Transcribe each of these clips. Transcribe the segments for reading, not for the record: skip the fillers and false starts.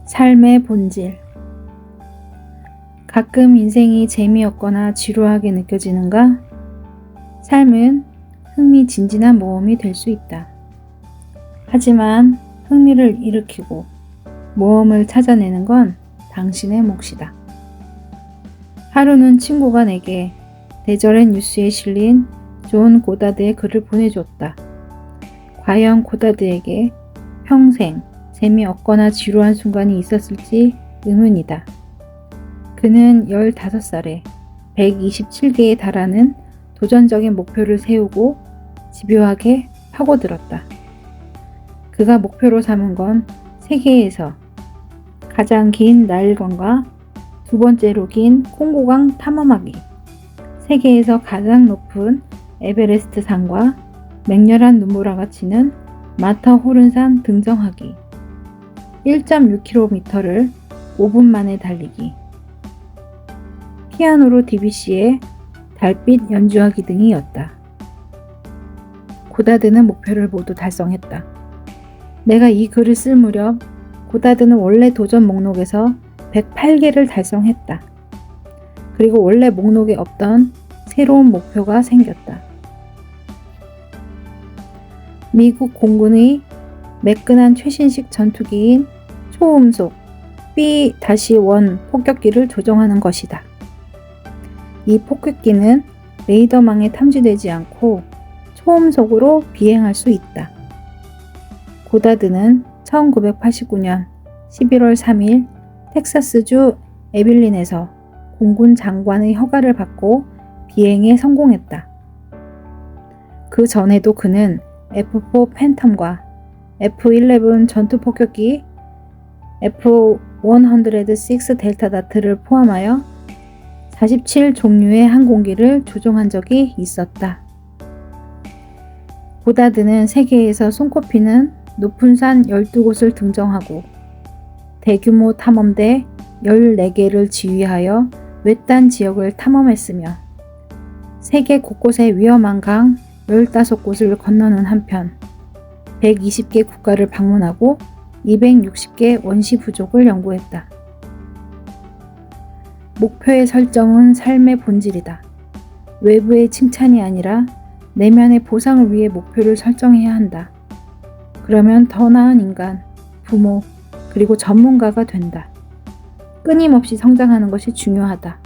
삶의 본질. 가끔 인생이 재미없거나 지루하게 느껴지는가? 삶은 흥미진진한 모험이 될 수 있다. 하지만 흥미를 일으키고 모험을 찾아내는 건 당신의 몫이다. 하루는 친구가 내게 대절의 뉴스에 실린 존 고다드의 글을 보내줬다. 과연 고다드에게 평생 재미없거나 지루한 순간이 있었을지 의문이다. 그는 15살에 127개에 달하는 도전적인 목표를 세우고 집요하게 파고들었다. 그가 목표로 삼은 건 세계에서 가장 긴 나일강과 두 번째로 긴 콩고강 탐험하기, 세계에서 가장 높은 에베레스트 산과 맹렬한 눈보라가 치는 마터호른산 등정하기, 1.6km를 5분 만에 달리기, 피아노로 DBC의 달빛 연주하기 등이었다. 고다드는 목표를 모두 달성했다. 내가 이 글을 쓸 무렵 고다드는 원래 도전 목록에서 108개를 달성했다. 그리고 원래 목록에 없던 새로운 목표가 생겼다. 미국 공군의 매끈한 최신식 전투기인 초음속 B-1 폭격기를 조종하는 것이다. 이 폭격기는 레이더망에 탐지되지 않고 초음속으로 비행할 수 있다. 고다드는 1989년 11월 3일 텍사스주 에빌린에서 공군 장관의 허가를 받고 비행에 성공했다. 그 전에도 그는 F-4 팬텀과 F-11 전투폭격기 F-106 델타 다트를 포함하여 47 종류의 항공기를 조종한 적이 있었다. 고다드는 세계에서 손꼽히는 높은 산 12곳을 등정하고 대규모 탐험대 14개를 지휘하여 외딴 지역을 탐험했으며 세계 곳곳의 위험한 강 15곳을 건너는 한편 120개 국가를 방문하고 260개 원시 부족을 연구했다. 목표의 설정은 삶의 본질이다. 외부의 칭찬이 아니라 내면의 보상을 위해 목표를 설정해야 한다. 그러면 더 나은 인간, 부모, 그리고 전문가가 된다. 끊임없이 성장하는 것이 중요하다.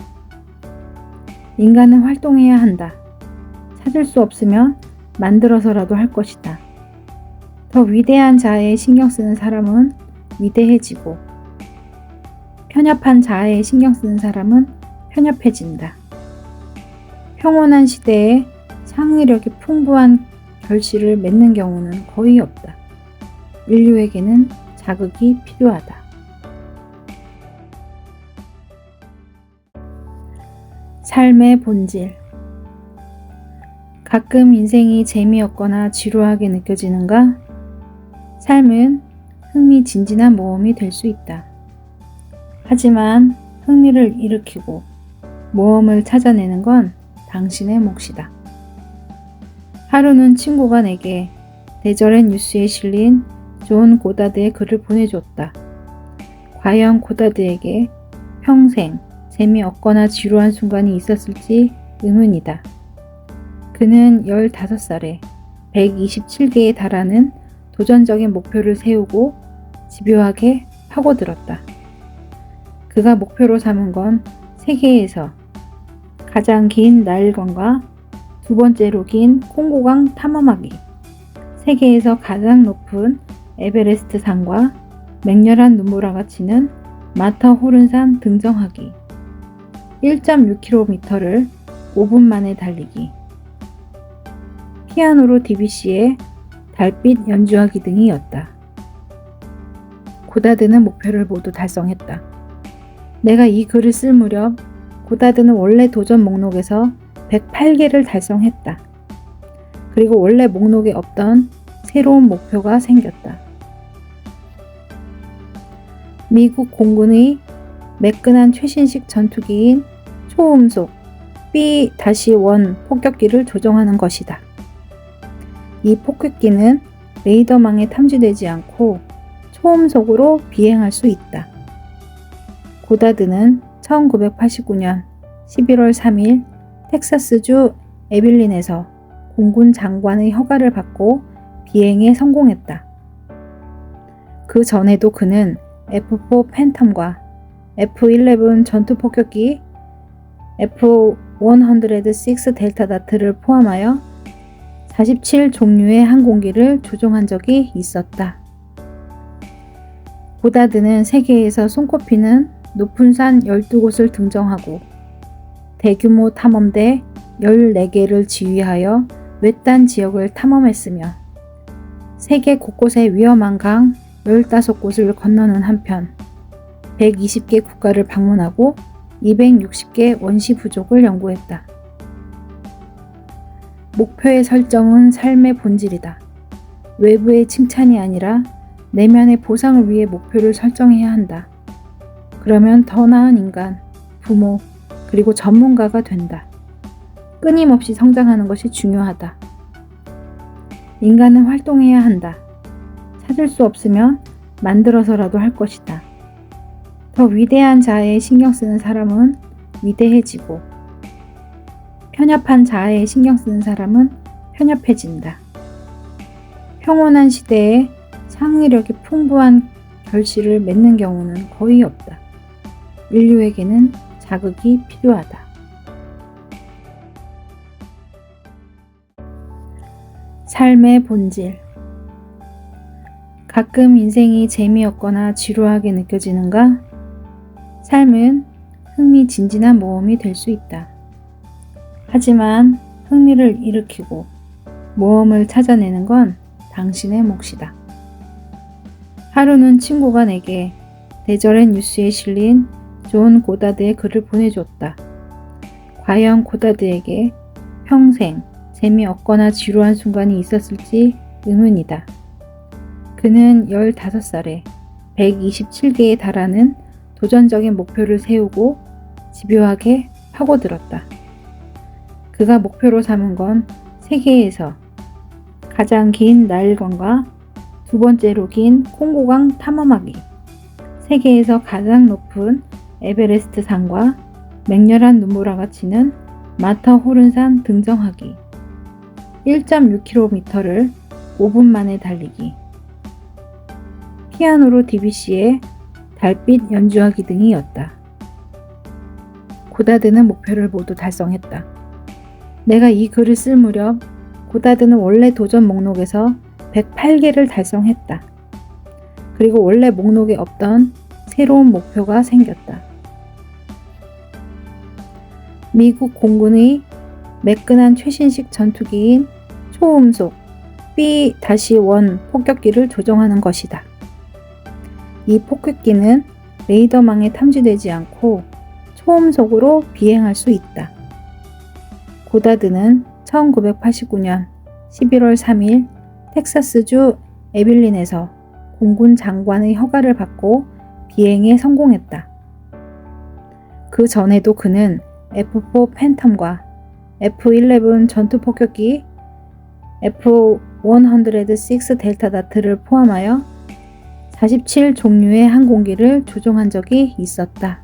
인간은 활동해야 한다. 찾을 수 없으면 만들어서라도 할 것이다. 더 위대한 자아에 신경 쓰는 사람은 위대해지고 편협한 자아에 신경 쓰는 사람은 편협해진다. 평온한 시대에 창의력이 풍부한 결실을 맺는 경우는 거의 없다. 인류에게는 자극이 필요하다. 삶의 본질. 가끔 인생이 재미없거나 지루하게 느껴지는가? 삶은 흥미진진한 모험이 될 수 있다. 하지만 흥미를 일으키고 모험을 찾아내는 건 당신의 몫이다. 하루는 친구가 내게 대절의 뉴스에 실린 존 고다드의 글을 보내줬다. 과연 고다드에게 평생 재미없거나 지루한 순간이 있었을지 의문이다. 그는 15살에 127개에 달하는 도전적인 목표를 세우고 집요하게 파고들었다. 그가 목표로 삼은 건 세계에서 가장 긴 나일강과 두 번째로 긴 콩고강 탐험하기, 세계에서 가장 높은 에베레스트 산과 맹렬한 눈보라가 치는 마터호른산 등정하기, 1.6km를 5분 만에 달리기, 피아노로 DBC의 달빛 연주하기 등이었다. 고다드는 목표를 모두 달성했다. 내가 이 글을 쓸 무렵 고다드는 원래 도전 목록에서 108개를 달성했다. 그리고 원래 목록에 없던 새로운 목표가 생겼다. 미국 공군의 매끈한 최신식 전투기인 초음속 B-1 폭격기를 조종하는 것이다. 이 폭격기는 레이더망에 탐지되지 않고 초음속으로 비행할 수 있다. 고다드는 1989년 11월 3일 텍사스주 에빌린에서 공군 장관의 허가를 받고 비행에 성공했다. 그 전에도 그는 F-4 팬텀과 F-11 전투폭격기, F-106 델타 다트를 포함하여 47종류의 항공기를 조종한 적이 있었다. 고다드는 세계에서 손꼽히는 높은 산 12곳을 등정하고 대규모 탐험대 14개를 지휘하여 외딴 지역을 탐험했으며 세계 곳곳의 위험한 강 15곳을 건너는 한편 120개 국가를 방문하고 260개 원시 부족을 연구했다. 목표의 설정은 삶의 본질이다. 외부의 칭찬이 아니라 내면의 보상을 위해 목표를 설정해야 한다. 그러면 더 나은 인간, 부모, 그리고 전문가가 된다. 끊임없이 성장하는 것이 중요하다. 인간은 활동해야 한다. 찾을 수 없으면 만들어서라도 할 것이다. 더 위대한 자아에 신경 쓰는 사람은 위대해지고 편협한 자아에 신경 쓰는 사람은 편협해진다. 평온한 시대에 창의력이 풍부한 결실을 맺는 경우는 거의 없다. 인류에게는 자극이 필요하다. 삶의 본질. 가끔 인생이 재미없거나 지루하게 느껴지는가? 삶은 흥미진진한 모험이 될 수 있다. 하지만 흥미를 일으키고 모험을 찾아내는 건 당신의 몫이다. 하루는 친구가 내게 대절의 뉴스에 실린 존 고다드의 글을 보내줬다. 과연 고다드에게 평생 재미없거나 지루한 순간이 있었을지 의문이다. 그는 15살에 127개에 달하는 도전적인 목표를 세우고 집요하게 파고들었다. 그가 목표로 삼은 건 세계에서 가장 긴 나일강과 두 번째로 긴 콩고강 탐험하기, 세계에서 가장 높은 에베레스트 산과 맹렬한 눈보라가 치는 마터호른산 등정하기, 1.6km를 5분 만에 달리기, 피아노로 DBC의 달빛 연주하기 등이었다. 고다드는 목표를 모두 달성했다. 내가 이 글을 쓸 무렵 고다드는 원래 도전 목록에서 108개를 달성했다. 그리고 원래 목록에 없던 새로운 목표가 생겼다. 미국 공군의 매끈한 최신식 전투기인 초음속 B-1 폭격기를 조종하는 것이다. 이 폭격기는 레이더망에 탐지되지 않고 초음속으로 비행할 수 있다. 고다드는 1989년 11월 3일 텍사스주 에빌린에서 공군 장관의 허가를 받고 비행에 성공했다. 그 전에도 그는 F-4 팬텀과 F-11 전투폭격기, F-106 델타 다트를 포함하여 47종류의 항공기를 조종한 적이 있었다.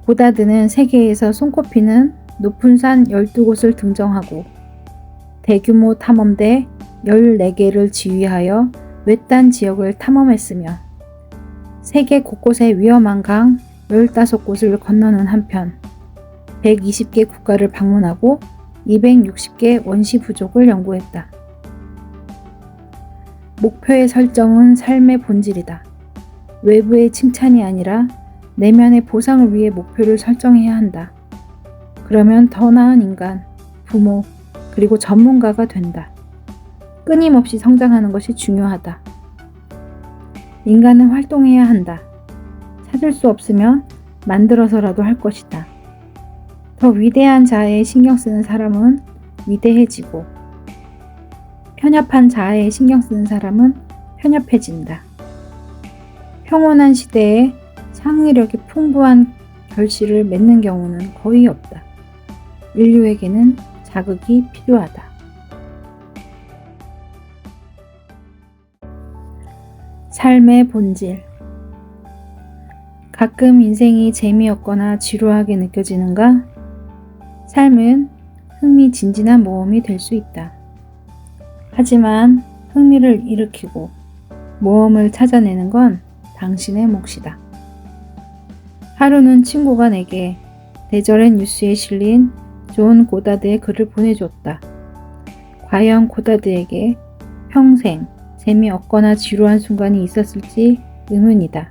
고다드는 세계에서 손꼽히는 높은 산 12곳을 등정하고 대규모 탐험대 14개를 지휘하여 외딴 지역을 탐험했으며 세계 곳곳의 위험한 강 15곳을 건너는 한편 120개 국가를 방문하고 260개 원시 부족을 연구했다. 목표의 설정은 삶의 본질이다. 외부의 칭찬이 아니라 내면의 보상을 위해 목표를 설정해야 한다. 그러면 더 나은 인간, 부모, 그리고 전문가가 된다. 끊임없이 성장하는 것이 중요하다. 인간은 활동해야 한다. 찾을 수 없으면 만들어서라도 할 것이다. 더 위대한 자아에 신경 쓰는 사람은 위대해지고 편협한 자아에 신경 쓰는 사람은 편협해진다. 평온한 시대에 창의력이 풍부한 결실을 맺는 경우는 거의 없다. 인류에게는 자극이 필요하다. 삶의 본질. 가끔 인생이 재미없거나 지루하게 느껴지는가? 삶은 흥미진진한 모험이 될 수 있다. 하지만 흥미를 일으키고 모험을 찾아내는 건 당신의 몫이다. 하루는 친구가 내게 대절의 뉴스에 실린 존 고다드의 글을 보내줬다. 과연 고다드에게 평생 재미없거나 지루한 순간이 있었을지 의문이다.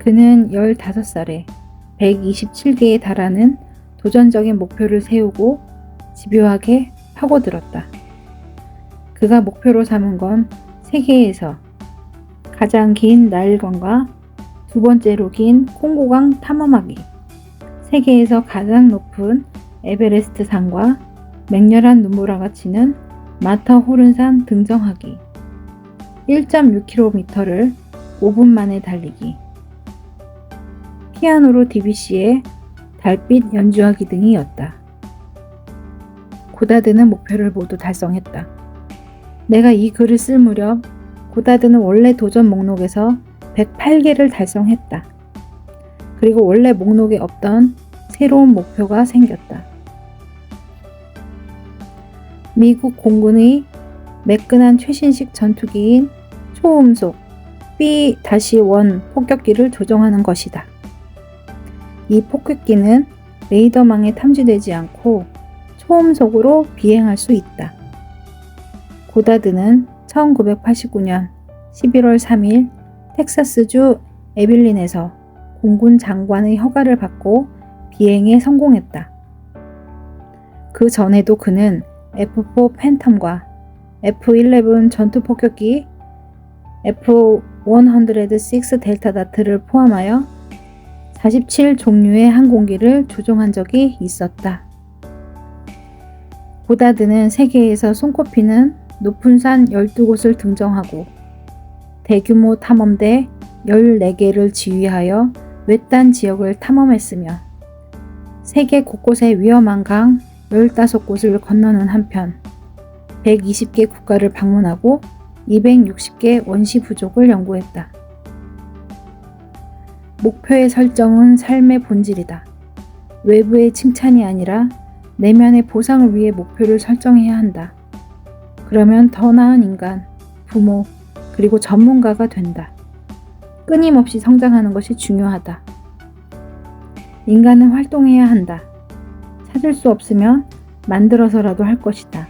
그는 15살에 127개에 달하는 도전적인 목표를 세우고 집요하게 파고들었다. 그가 목표로 삼은 건 세계에서 가장 긴 나일강과 두 번째로 긴 콩고강 탐험하기, 세계에서 가장 높은 에베레스트 산과 맹렬한 눈보라가 치는 마터호른산 등정하기, 1.6km를 5분 만에 달리기, 피아노로 DBC의 달빛 연주하기 등이었다. 고다드는 목표를 모두 달성했다. 내가 이 글을 쓸 무렵 고다드는 원래 도전 목록에서 108개를 달성했다. 그리고 원래 목록에 없던 새로운 목표가 생겼다. 미국 공군의 매끈한 최신식 전투기인 초음속 B-1 폭격기를 조종하는 것이다. 이 폭격기는 레이더망에 탐지되지 않고 초음속으로 비행할 수 있다. 고다드는 1989년 11월 3일 텍사스주 에빌린에서 공군 장관의 허가를 받고 비행에 성공했다. 그 전에도 그는 F-4 팬텀과 F-11 전투폭격기 F-106 델타 다트를 포함하여 47 종류의 항공기를 조종한 적이 있었다. 고다드는 세계에서 손꼽히는 높은 산 12곳을 등정하고 대규모 탐험대 14개를 지휘하여 외딴 지역을 탐험했으며 세계 곳곳의 위험한 강 15곳을 건너는 한편 120개 국가를 방문하고 260개 원시 부족을 연구했다. 목표의 설정은 삶의 본질이다. 외부의 칭찬이 아니라 내면의 보상을 위해 목표를 설정해야 한다. 그러면 더 나은 인간, 부모, 그리고 전문가가 된다. 끊임없이 성장하는 것이 중요하다. 인간은 활동해야 한다. 찾을 수 없으면 만들어서라도 할 것이다.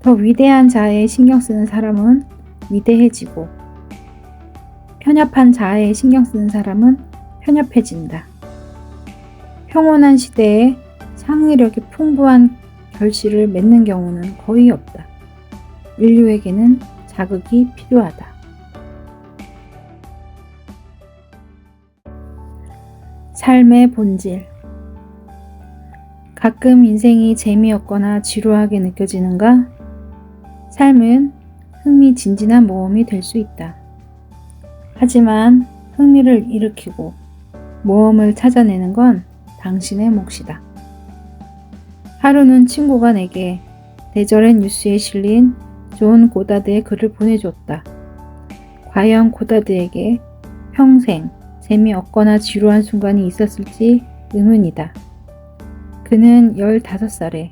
더 위대한 자아에 신경 쓰는 사람은 위대해지고 편협한 자아에 신경 쓰는 사람은 편협해진다. 평온한 시대에 창의력이 풍부한 결실을 맺는 경우는 거의 없다. 인류에게는 자극이 필요하다. 삶의 본질. 가끔 인생이 재미없거나 지루하게 느껴지는가? 삶은 흥미진진한 모험이 될 수 있다. 하지만 흥미를 일으키고 모험을 찾아내는 건 당신의 몫이다. 하루는 친구가 내게 대절의 뉴스에 실린 존 고다드의 글을 보내줬다. 과연 고다드에게 평생 재미없거나 지루한 순간이 있었을지 의문이다. 그는 15살에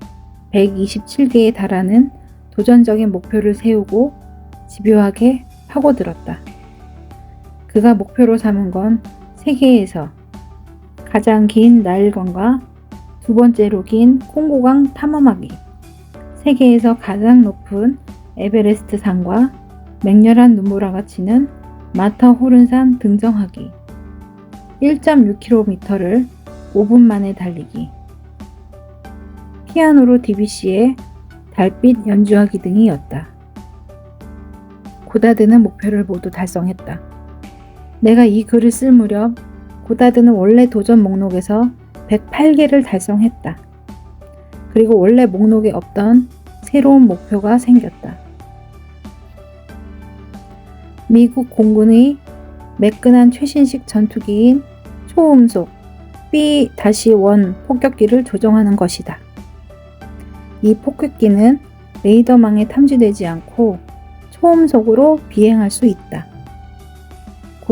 127개에 달하는 도전적인 목표를 세우고 집요하게 파고들었다. 그가 목표로 삼은 건 세계에서 가장 긴 나일강과 두 번째로 긴 콩고강 탐험하기, 세계에서 가장 높은 에베레스트 산과 맹렬한 눈보라가 치는 마터호른산 등정하기, 1.6km를 5분 만에 달리기, 피아노로 DBC의 달빛 연주하기 등이었다. 고다드는 목표를 모두 달성했다. 내가 이 글을 쓸 무렵 고다드는 원래 도전 목록에서 108개를 달성했다. 그리고 원래 목록에 없던 새로운 목표가 생겼다. 미국 공군의 매끈한 최신식 전투기인 초음속 B-1 폭격기를 조종하는 것이다. 이 폭격기는 레이더망에 탐지되지 않고 초음속으로 비행할 수 있다.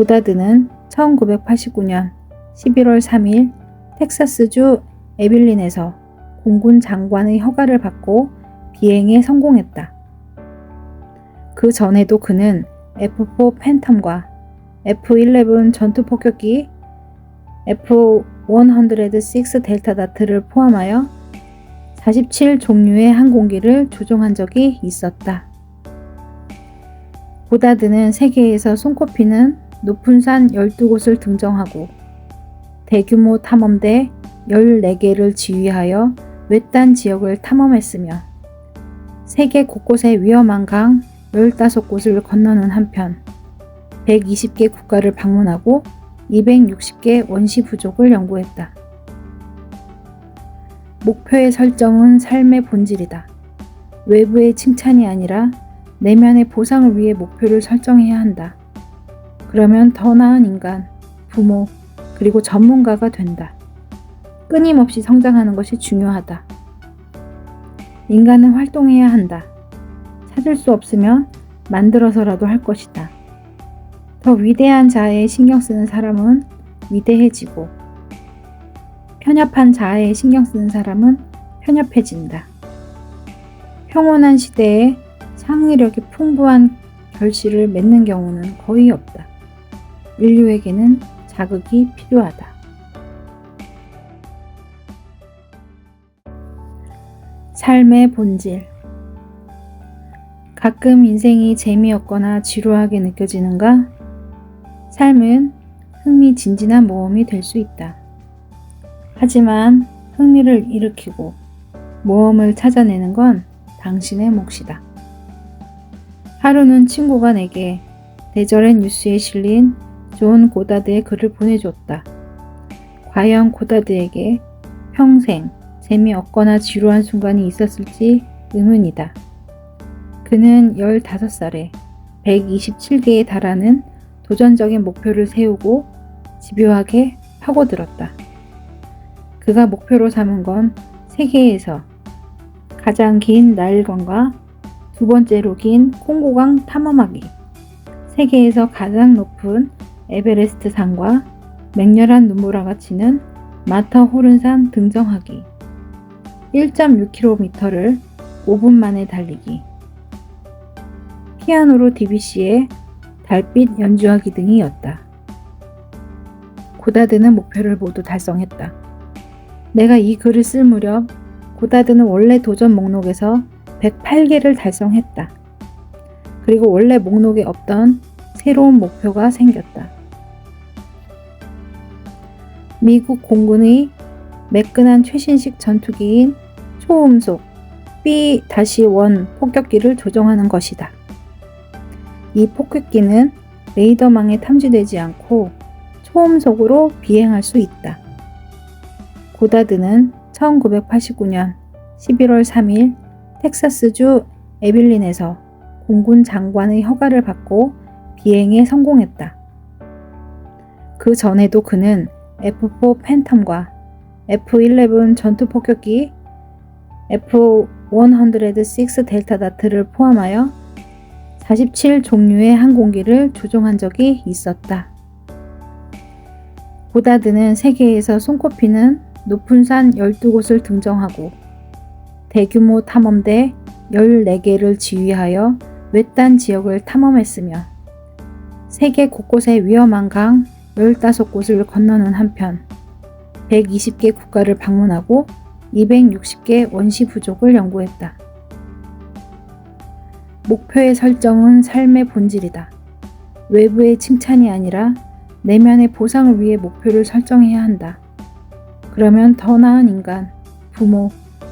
고다드는 1989년 11월 3일 텍사스주 에빌린에서 공군 장관의 허가를 받고 비행에 성공했다. 그 전에도 그는 F-4 팬텀과 F-11 전투폭격기, F-106 델타 다트를 포함하여 47종류의 항공기를 조종한 적이 있었다. 고다드는 세계에서 손꼽히는 높은 산 12곳을 등정하고 대규모 탐험대 14개를 지휘하여 외딴 지역을 탐험했으며 세계 곳곳의 위험한 강 15곳을 건너는 한편 120개 국가를 방문하고 260개 원시 부족을 연구했다. 목표의 설정은 삶의 본질이다. 외부의 칭찬이 아니라 내면의 보상을 위해 목표를 설정해야 한다. 그러면 더 나은 인간, 부모, 그리고 전문가가 된다. 끊임없이 성장하는 것이 중요하다. 인간은 활동해야 한다. 찾을 수 없으면 만들어서라도 할 것이다. 더 위대한 자아에 신경 쓰는 사람은 위대해지고 편협한 자아에 신경 쓰는 사람은 편협해진다. 평온한 시대에 창의력이 풍부한 결실을 맺는 경우는 거의 없다. 인류에게는 자극이 필요하다. 삶의 본질. 가끔 인생이 재미없거나 지루하게 느껴지는가? 삶은 흥미진진한 모험이 될 수 있다. 하지만 흥미를 일으키고 모험을 찾아내는 건 당신의 몫이다. 하루는 친구가 내게 대절의 뉴스에 실린 존 고다드의 글을 보내줬다. 과연 고다드에게 평생 재미없거나 지루한 순간이 있었을지 의문이다. 그는 15살에 127개에 달하는 도전적인 목표를 세우고 집요하게 파고들었다. 그가 목표로 삼은 건 세계에서 가장 긴 나일강과 두 번째로 긴 콩고강 탐험하기, 세계에서 가장 높은 에베레스트 산과 맹렬한 눈보라가 치는 마터호른산 등정하기, 1.6km를 5분 만에 달리기, 피아노로 DBC의 달빛 연주하기 등이었다. 고다드는 목표를 모두 달성했다. 내가 이 글을 쓸 무렵 고다드는 원래 도전 목록에서 108개를 달성했다. 그리고 원래 목록에 없던 새로운 목표가 생겼다. 미국 공군의 매끈한 최신식 전투기인 초음속 B-1 폭격기를 조종하는 것이다. 이 폭격기는 레이더망에 탐지되지 않고 초음속으로 비행할 수 있다. 고다드는 1989년 11월 3일 텍사스주 에빌린에서 공군 장관의 허가를 받고 비행에 성공했다. 그 전에도 그는 F-4 팬텀과 F-11 전투폭격기, F-106 델타 다트를 포함하여 47종류의 항공기를 조종한 적이 있었다. 고다드는 세계에서 손꼽히는 높은 산 12곳을 등정하고 대규모 탐험대 14개를 지휘하여 외딴 지역을 탐험했으며 세계 곳곳의 위험한 강 15곳을 건너는 한편 120개 국가를 방문하고 260개 원시 부족을 연구했다. 목표의 설정은 삶의 본질이다. 외부의 칭찬이 아니라 내면의 보상을 위해 목표를 설정해야 한다. 그러면 더 나은 인간, 부모,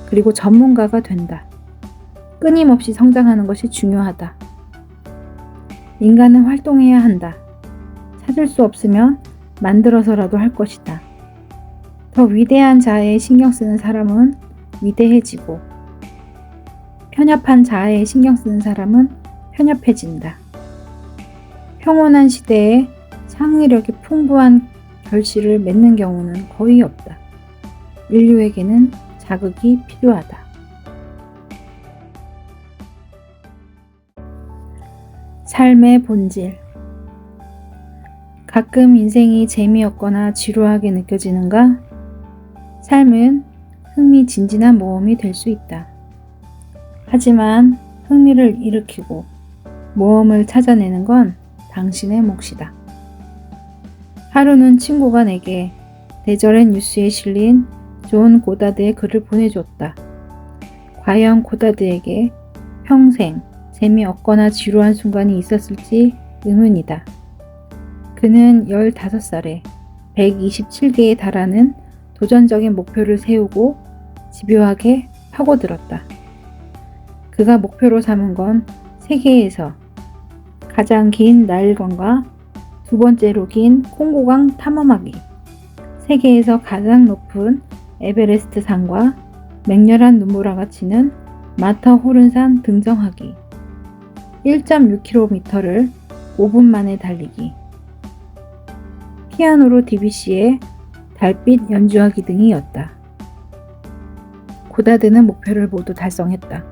그리고 전문가가 된다. 끊임없이 성장하는 것이 중요하다. 인간은 활동해야 한다. 찾을 수 없으면 만들어서라도 할 것이다. 더 위대한 자아에 신경 쓰는 사람은 위대해지고 편협한 자아에 신경 쓰는 사람은 편협해진다. 평온한 시대에 창의력이 풍부한 결실을 맺는 경우는 거의 없다. 인류에게는 자극이 필요하다. 삶의 본질. 가끔 인생이 재미없거나 지루하게 느껴지는가? 삶은 흥미진진한 모험이 될 수 있다. 하지만 흥미를 일으키고 모험을 찾아내는 건 당신의 몫이다. 하루는 친구가 내게 대절의 뉴스에 실린 존 고다드의 글을 보내줬다. 과연 고다드에게 평생 재미없거나 지루한 순간이 있었을지 의문이다. 그는 15살에 127개에 달하는 도전적인 목표를 세우고 집요하게 파고들었다. 그가 목표로 삼은 건 세계에서 가장 긴 나일강과 두 번째로 긴 콩고강 탐험하기, 세계에서 가장 높은 에베레스트 산과 맹렬한 눈보라가 치는 마터호른산 등정하기, 1.6km를 5분 만에 달리기, 피아노로 DBC의 달빛 연주하기 등이었다. 고다드는 목표를 모두 달성했다.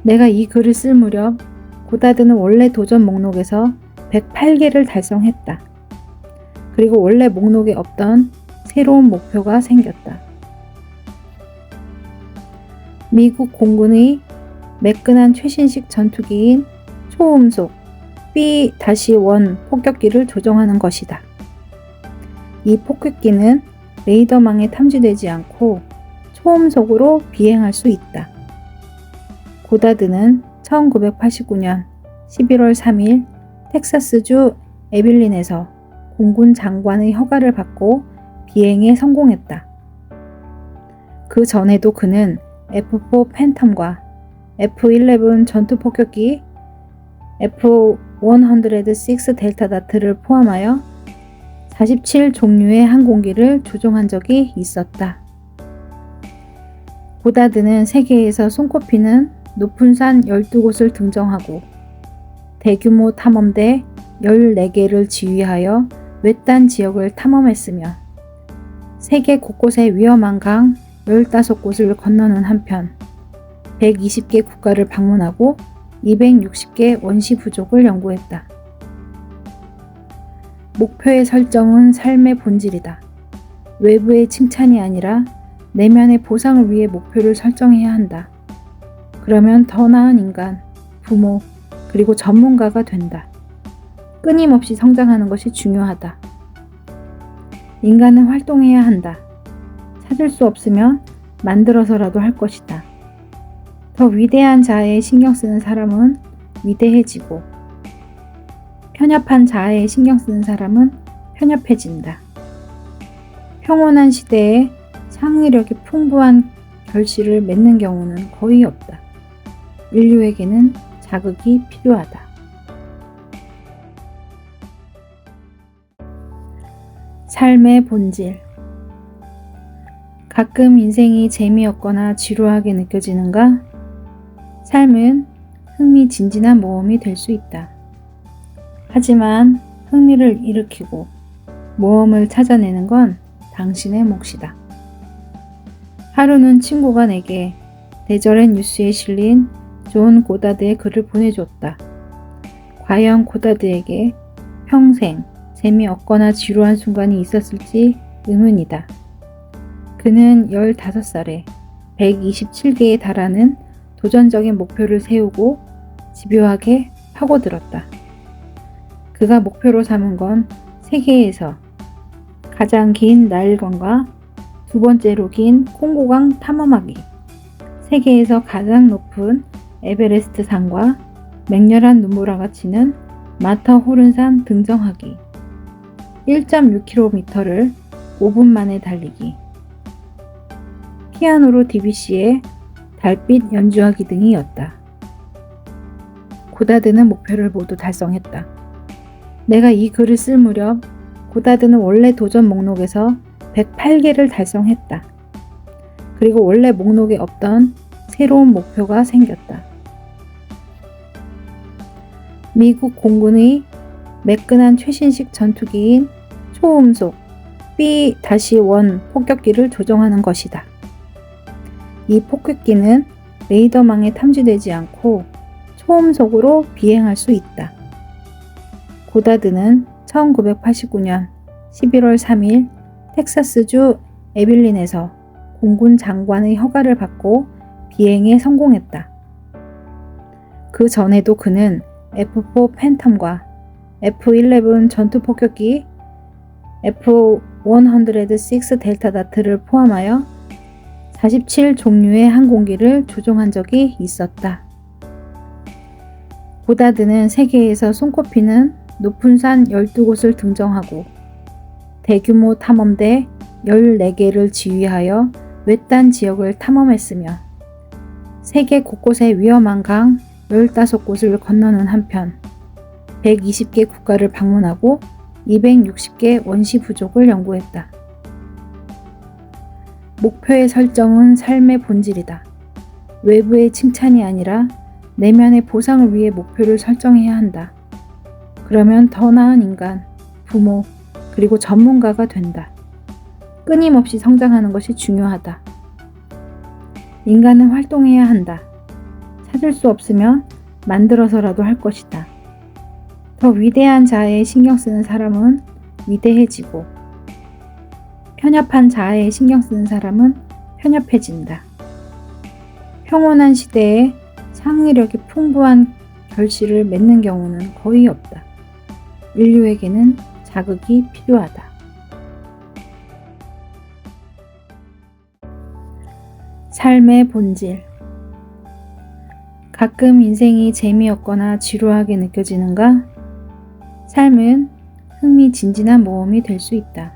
내가 이 글을 쓸 무렵 고다드는 원래 도전 목록에서 108개를 달성했다. 그리고 원래 목록에 없던 새로운 목표가 생겼다. 미국 공군의 매끈한 최신식 전투기인 초음속 B-1 폭격기를 조종하는 것이다. 이 폭격기는 레이더망에 탐지되지 않고 초음속으로 비행할 수 있다. 고다드는 1989년 11월 3일 텍사스주 에빌린에서 공군 장관의 허가를 받고 비행에 성공했다. 그 전에도 그는 F-4 팬텀과 F-11 전투폭격기 F-106 델타 다트를 포함하여 47 종류의 항공기를 조종한 적이 있었다. 고다드는 세계에서 손꼽히는 높은 산 12곳을 등정하고 대규모 탐험대 14개를 지휘하여 외딴 지역을 탐험했으며 세계 곳곳의 위험한 강 15곳을 건너는 한편 120개 국가를 방문하고 260개 원시 부족을 연구했다. 목표의 설정은 삶의 본질이다. 외부의 칭찬이 아니라 내면의 보상을 위해 목표를 설정해야 한다. 그러면 더 나은 인간, 부모, 그리고 전문가가 된다. 끊임없이 성장하는 것이 중요하다. 인간은 활동해야 한다. 찾을 수 없으면 만들어서라도 할 것이다. 더 위대한 자아에 신경 쓰는 사람은 위대해지고 편협한 자아에 신경 쓰는 사람은 편협해진다. 평온한 시대에 창의력이 풍부한 결실을 맺는 경우는 거의 없다. 인류에게는 자극이 필요하다. 삶의 본질. 가끔 인생이 재미없거나 지루하게 느껴지는가? 삶은 흥미진진한 모험이 될 수 있다. 하지만 흥미를 일으키고 모험을 찾아내는 건 당신의 몫이다. 하루는 친구가 내게 대절의 뉴스에 실린 존 고다드의 글을 보내줬다. 과연 고다드에게 평생 재미없거나 지루한 순간이 있었을지 의문이다. 그는 15살에 127개에 달하는 도전적인 목표를 세우고 집요하게 파고들었다. 그가 목표로 삼은 건 세계에서 가장 긴 나일강과 두 번째로 긴 콩고강 탐험하기, 세계에서 가장 높은 에베레스트 산과 맹렬한 눈보라가 치는 마터호른산 등정하기, 1.6km를 5분 만에 달리기, 피아노로 DBC의 달빛 연주하기 등이었다. 고다드는 목표를 모두 달성했다. 내가 이 글을 쓸 무렵 고다드는 원래 도전 목록에서 108개를 달성했다. 그리고 원래 목록에 없던 새로운 목표가 생겼다. 미국 공군의 매끈한 최신식 전투기인 초음속 B-1 폭격기를 조종하는 것이다. 이 폭격기는 레이더망에 탐지되지 않고 초음속으로 비행할 수 있다. 고다드는 1989년 11월 3일 텍사스주 에빌린에서 공군 장관의 허가를 받고 비행에 성공했다. 그 전에도 그는 F-4 팬텀과 F-11 전투폭격기, F-106 델타 다트를 포함하여 47종류의 항공기를 조종한 적이 있었다. 고다드는 세계에서 손꼽히는 높은 산 12곳을 등정하고 대규모 탐험대 14개를 지휘하여 외딴 지역을 탐험했으며 세계 곳곳의 위험한 강 15곳을 건너는 한편 120개 국가를 방문하고 260개 원시 부족을 연구했다. 목표의 설정은 삶의 본질이다. 외부의 칭찬이 아니라 내면의 보상을 위해 목표를 설정해야 한다. 그러면 더 나은 인간, 부모, 그리고 전문가가 된다. 끊임없이 성장하는 것이 중요하다. 인간은 활동해야 한다. 찾을 수 없으면 만들어서라도 할 것이다. 더 위대한 자아에 신경 쓰는 사람은 위대해지고 편협한 자아에 신경 쓰는 사람은 편협해진다. 평온한 시대에 창의력이 풍부한 결실을 맺는 경우는 거의 없다. 인류에게는 자극이 필요하다. 삶의 본질. 가끔 인생이 재미없거나 지루하게 느껴지는가? 삶은 흥미진진한 모험이 될 수 있다.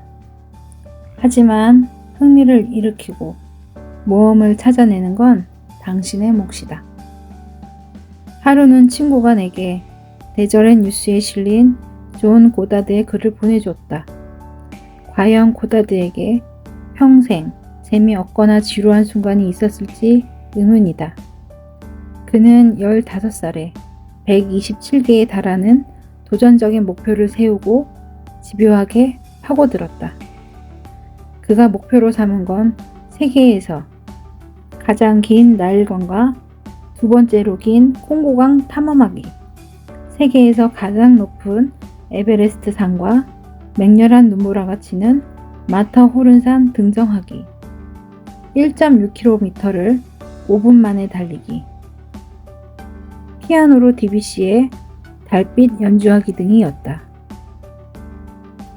하지만 흥미를 일으키고 모험을 찾아내는 건 당신의 몫이다. 하루는 친구가 내게 대절의 뉴스에 실린 존 고다드의 글을 보내줬다. 과연 고다드에게 평생 재미없거나 지루한 순간이 있었을지 의문이다. 그는 15살에 127개에 달하는 도전적인 목표를 세우고 집요하게 파고들었다. 그가 목표로 삼은 건 세계에서 가장 긴 나일강과 두 번째로 긴 콩고강 탐험하기, 세계에서 가장 높은 에베레스트 산과 맹렬한 눈보라가 치는 마터호른산 등정하기, 1.6km를 5분 만에 달리기, 피아노로 DBC의 달빛 연주하기 등이었다.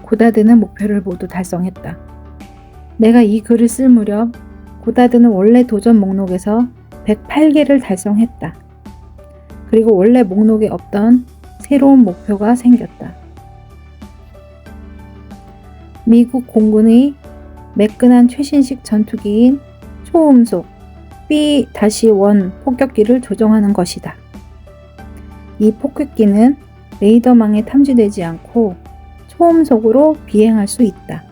고다드는 목표를 모두 달성했다. 내가 이 글을 쓸 무렵 고다드는 원래 도전 목록에서 108개를 달성했다. 그리고 원래 목록에 없던 새로운 목표가 생겼다. 미국 공군의 매끈한 최신식 전투기인 초음속 B-1 폭격기를 조종하는 것이다. 이 폭격기는 레이더망에 탐지되지 않고 초음속으로 비행할 수 있다.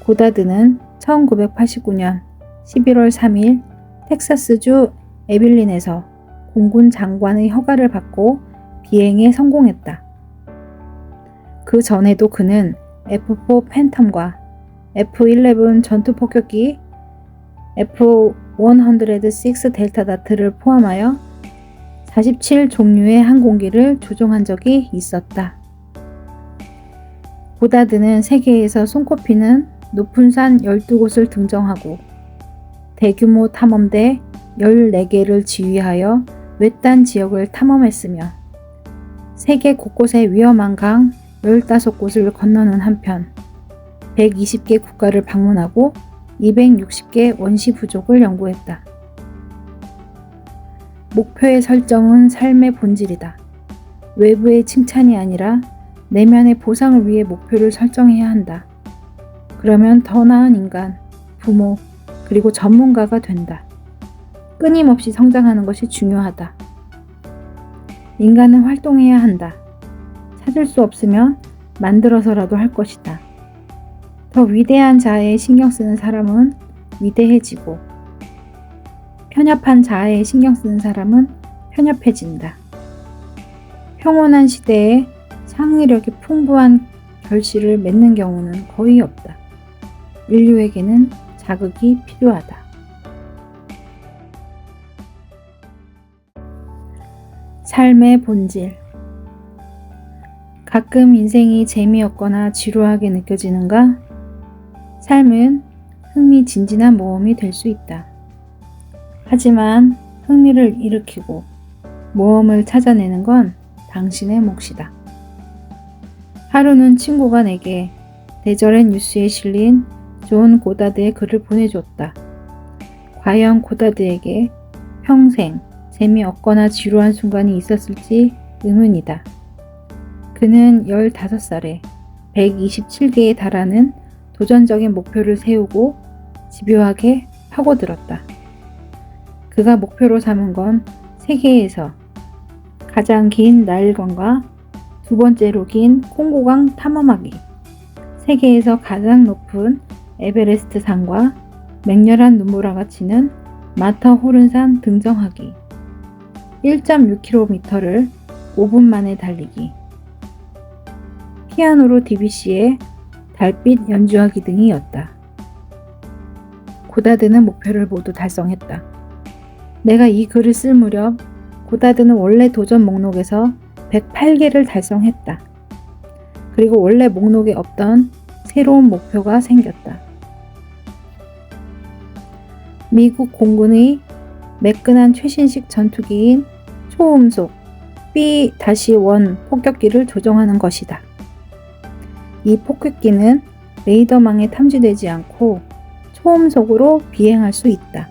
고다드는 1989년 11월 3일 텍사스주 에빌린에서 공군 장관의 허가를 받고 비행에 성공했다. 그 전에도 그는 F-4 팬텀과 F-11 전투폭격기, F-106 델타 다트를 포함하여 47종류의 항공기를 조종한 적이 있었다. 고다드는 세계에서 손꼽히는 높은 산 12곳을 등정하고 대규모 탐험대 14개를 지휘하여 외딴 지역을 탐험했으며 세계 곳곳의 위험한 강 15곳을 건너는 한편 120개 국가를 방문하고 260개 원시 부족을 연구했다. 목표의 설정은 삶의 본질이다. 외부의 칭찬이 아니라 내면의 보상을 위해 목표를 설정해야 한다. 그러면 더 나은 인간, 부모, 그리고 전문가가 된다. 끊임없이 성장하는 것이 중요하다. 인간은 활동해야 한다. 찾을 수 없으면 만들어서라도 할 것이다. 더 위대한 자아에 신경 쓰는 사람은 위대해지고 편협한 자아에 신경 쓰는 사람은 편협해진다. 평온한 시대에 창의력이 풍부한 결실을 맺는 경우는 거의 없다. 인류에게는 자극이 필요하다. 삶의 본질. 가끔 인생이 재미없거나 지루하게 느껴지는가? 삶은 흥미진진한 모험이 될 수 있다. 하지만 흥미를 일으키고 모험을 찾아내는 건 당신의 몫이다. 하루는 친구가 내게 대절의 뉴스에 실린 존 고다드의 글을 보내줬다. 과연 고다드에게 평생 재미없거나 지루한 순간이 있었을지 의문이다. 그는 15살에 127개에 달하는 도전적인 목표를 세우고 집요하게 파고들었다. 그가 목표로 삼은 건 세계에서 가장 긴 나일강과 두 번째로 긴 콩고강 탐험하기, 세계에서 가장 높은 에베레스트 산과 맹렬한 눈보라가 치는 마터호른산 등정하기, 1.6km를 5분 만에 달리기, 피아노로 DBC의 달빛 연주하기 등이었다. 고다드는 목표를 모두 달성했다. 내가 이 글을 쓸 무렵 고다드는 원래 도전 목록에서 108개를 달성했다. 그리고 원래 목록에 없던 새로운 목표가 생겼다. 미국 공군의 매끈한 최신식 전투기인 초음속 B-1 폭격기를 조종하는 것이다. 이 폭격기는 레이더망에 탐지되지 않고 초음속으로 비행할 수 있다.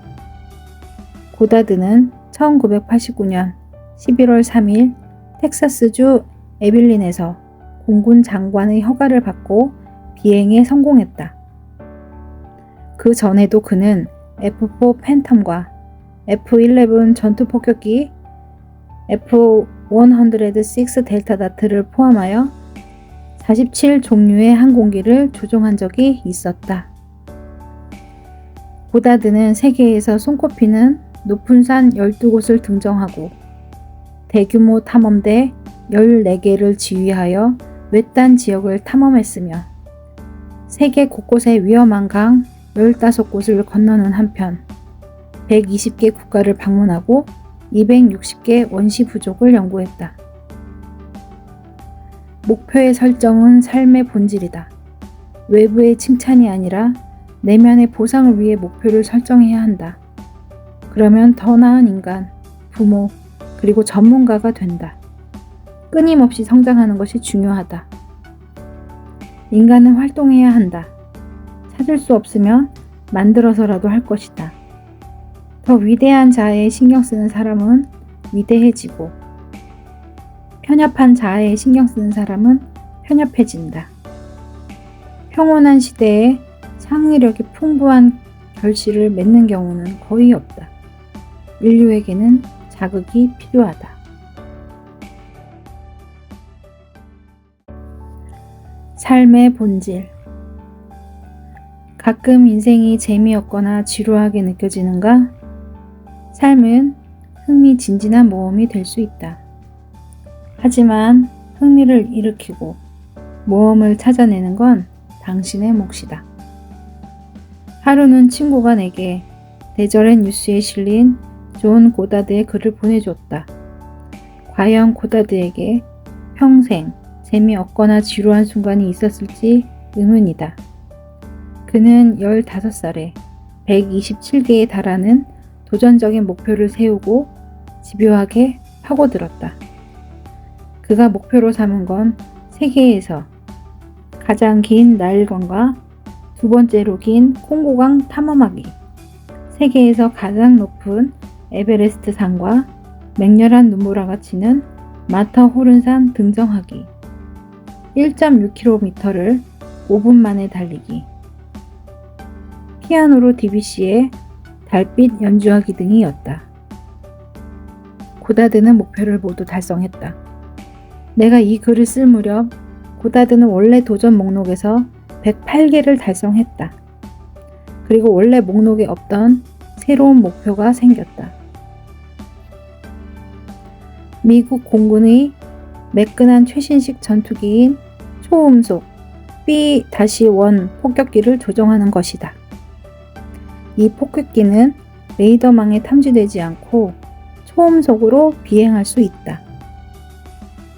고다드는 1989년 11월 3일 텍사스주 에빌린에서 공군 장관의 허가를 받고 비행에 성공했다. 그 전에도 그는 F-4 팬텀과 F-11 전투폭격기 F-106 델타 다트를 포함하여 47종류의 항공기를 조종한 적이 있었다. 고다드는 세계에서 손꼽히는 높은 산 12곳을 등정하고 대규모 탐험대 14개를 지휘하여 외딴 지역을 탐험했으며 세계 곳곳의 위험한 강 15곳을 건너는 한편 120개 국가를 방문하고 260개 원시 부족을 연구했다. 목표의 설정은 삶의 본질이다. 외부의 칭찬이 아니라 내면의 보상을 위해 목표를 설정해야 한다. 그러면 더 나은 인간, 부모, 그리고 전문가가 된다. 끊임없이 성장하는 것이 중요하다. 인간은 활동해야 한다. 찾을 수 없으면 만들어서라도 할 것이다. 더 위대한 자아에 신경 쓰는 사람은 위대해지고 편협한 자아에 신경 쓰는 사람은 편협해진다. 평온한 시대에 창의력이 풍부한 결실을 맺는 경우는 거의 없다. 인류에게는 자극이 필요하다. 삶의 본질. 가끔 인생이 재미없거나 지루하게 느껴지는가? 삶은 흥미진진한 모험이 될 수 있다. 하지만 흥미를 일으키고 모험을 찾아내는 건 당신의 몫이다. 하루는 친구가 내게 대절의 뉴스에 실린 존 고다드의 글을 보내줬다. 과연 고다드에게 평생 재미없거나 지루한 순간이 있었을지 의문이다. 그는 15살에 127개에 달하는 도전적인 목표를 세우고 집요하게 파고들었다. 그가 목표로 삼은 건 세계에서 가장 긴 나일강과 두 번째로 긴 콩고강 탐험하기, 세계에서 가장 높은 에베레스트 산과 맹렬한 눈보라가 치는 마터호른산 등정하기, 1.6km를 5분 만에 달리기, 피아노로 DBC의 달빛 연주하기 등이었다. 고다드는 목표를 모두 달성했다. 내가 이 글을 쓸 무렵 고다드는 원래 도전 목록에서 108개를 달성했다. 그리고 원래 목록에 없던 새로운 목표가 생겼다. 미국 공군의 매끈한 최신식 전투기인 초음속 B-1 폭격기를 조종하는 것이다. 이 폭격기는 레이더망에 탐지되지 않고 초음속으로 비행할 수 있다.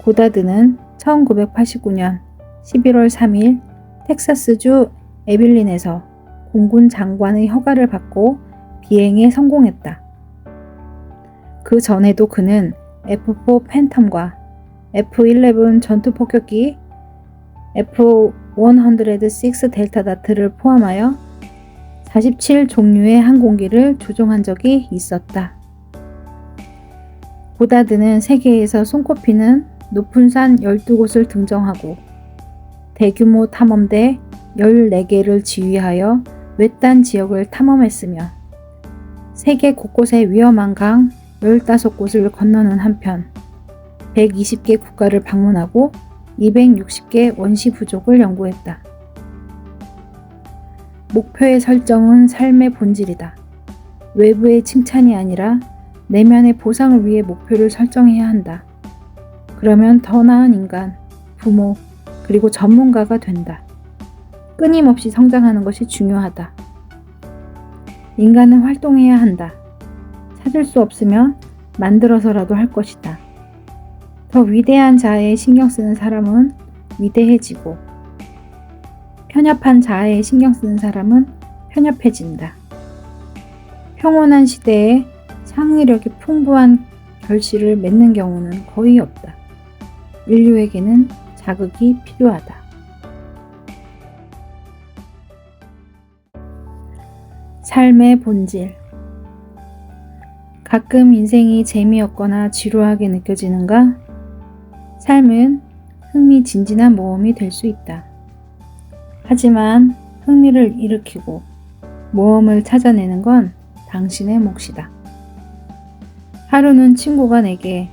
고다드는 1989년 11월 3일 텍사스주 에빌린에서 공군 장관의 허가를 받고 비행에 성공했다. 그 전에도 그는 F-4 팬텀과 F-11 전투폭격기, F-106 델타 다트를 포함하여 47종류의 항공기를 조종한 적이 있었다. 고다드는 세계에서 손꼽히는 높은 산 12곳을 등정하고 대규모 탐험대 14개를 지휘하여 외딴 지역을 탐험했으며 세계 곳곳의 위험한 강 15곳을 건너는 한편 120개 국가를 방문하고 260개 원시 부족을 연구했다. 목표의 설정은 삶의 본질이다. 외부의 칭찬이 아니라 내면의 보상을 위해 목표를 설정해야 한다. 그러면 더 나은 인간, 부모, 그리고 전문가가 된다. 끊임없이 성장하는 것이 중요하다. 인간은 활동해야 한다. 찾을 수 없으면 만들어서라도 할 것이다. 더 위대한 자아에 신경 쓰는 사람은 위대해지고 편협한 자아에 신경 쓰는 사람은 편협해진다. 평온한 시대에 창의력이 풍부한 결실을 맺는 경우는 거의 없다. 인류에게는 자극이 필요하다. 삶의 본질. 가끔 인생이 재미없거나 지루하게 느껴지는가? 삶은 흥미진진한 모험이 될 수 있다. 하지만 흥미를 일으키고 모험을 찾아내는 건 당신의 몫이다. 하루는 친구가 내게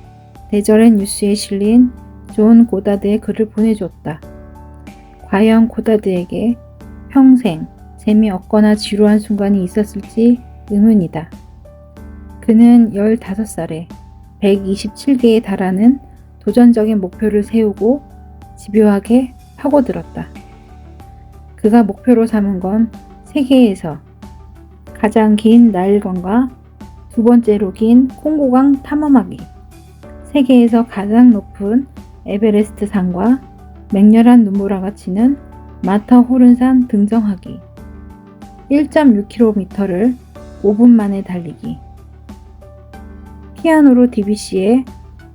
대절의 뉴스에 실린 존 고다드의 글을 보내줬다. 과연 고다드에게 평생 재미없거나 지루한 순간이 있었을지 의문이다. 그는 15살에 127개에 달하는 도전적인 목표를 세우고 집요하게 파고들었다. 그가 목표로 삼은 건 세계에서 가장 긴 나일강과 두 번째로 긴 콩고강 탐험하기, 세계에서 가장 높은 에베레스트 산과 맹렬한 눈보라가 치는 마터호른산 등정하기, 1.6km를 5분 만에 달리기, 피아노로 DBC의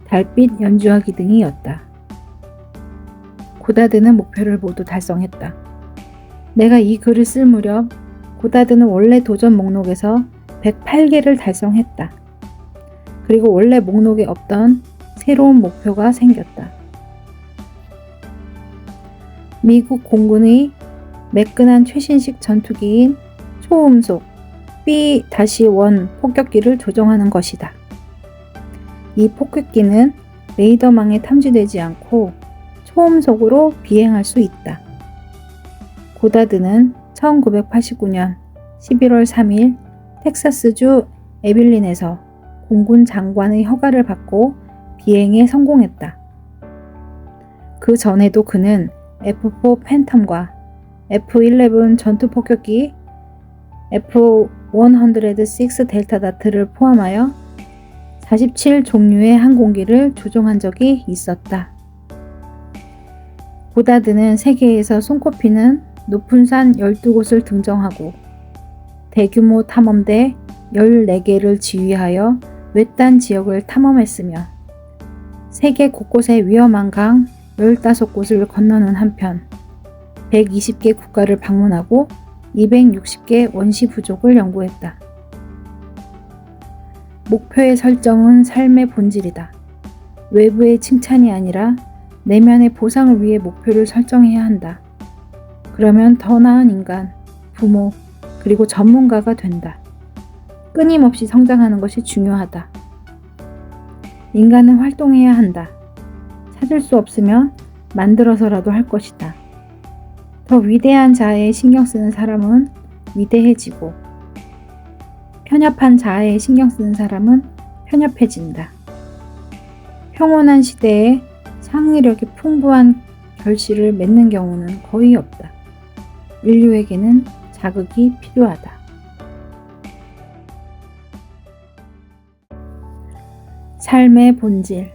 달빛 연주하기 등이었다. 고다드는 목표를 모두 달성했다. 내가 이 글을 쓸 무렵 고다드는 원래 도전 목록에서 108개를 달성했다. 그리고 원래 목록에 없던 새로운 목표가 생겼다. 미국 공군의 매끈한 최신식 전투기인 초음속 B-1 폭격기를 조종하는 것이다. 이 폭격기는 레이더망에 탐지되지 않고 초음속으로 비행할 수 있다. 고다드는 1989년 11월 3일 텍사스주 에빌린에서 공군 장관의 허가를 받고 비행에 성공했다. 그 전에도 그는 F-4 팬텀과 F-11 전투폭격기, F-106 델타 다트를 포함하여 47종류의 항공기를 조종한 적이 있었다. 고다드는 세계에서 손꼽히는 높은 산 12곳을 등정하고 대규모 탐험대 14개를 지휘하여 외딴 지역을 탐험했으며 세계 곳곳의 위험한 강 15곳을 건너는 한편 120개 국가를 방문하고 260개 원시 부족을 연구했다. 목표의 설정은 삶의 본질이다. 외부의 칭찬이 아니라 내면의 보상을 위해 목표를 설정해야 한다. 그러면 더 나은 인간, 부모, 그리고 전문가가 된다. 끊임없이 성장하는 것이 중요하다. 인간은 활동해야 한다. 찾을 수 없으면 만들어서라도 할 것이다. 더 위대한 자아에 신경 쓰는 사람은 위대해지고 편협한 자아에 신경 쓰는 사람은 편협해진다. 평온한 시대에 창의력이 풍부한 결실을 맺는 경우는 거의 없다. 인류에게는 자극이 필요하다. 삶의 본질.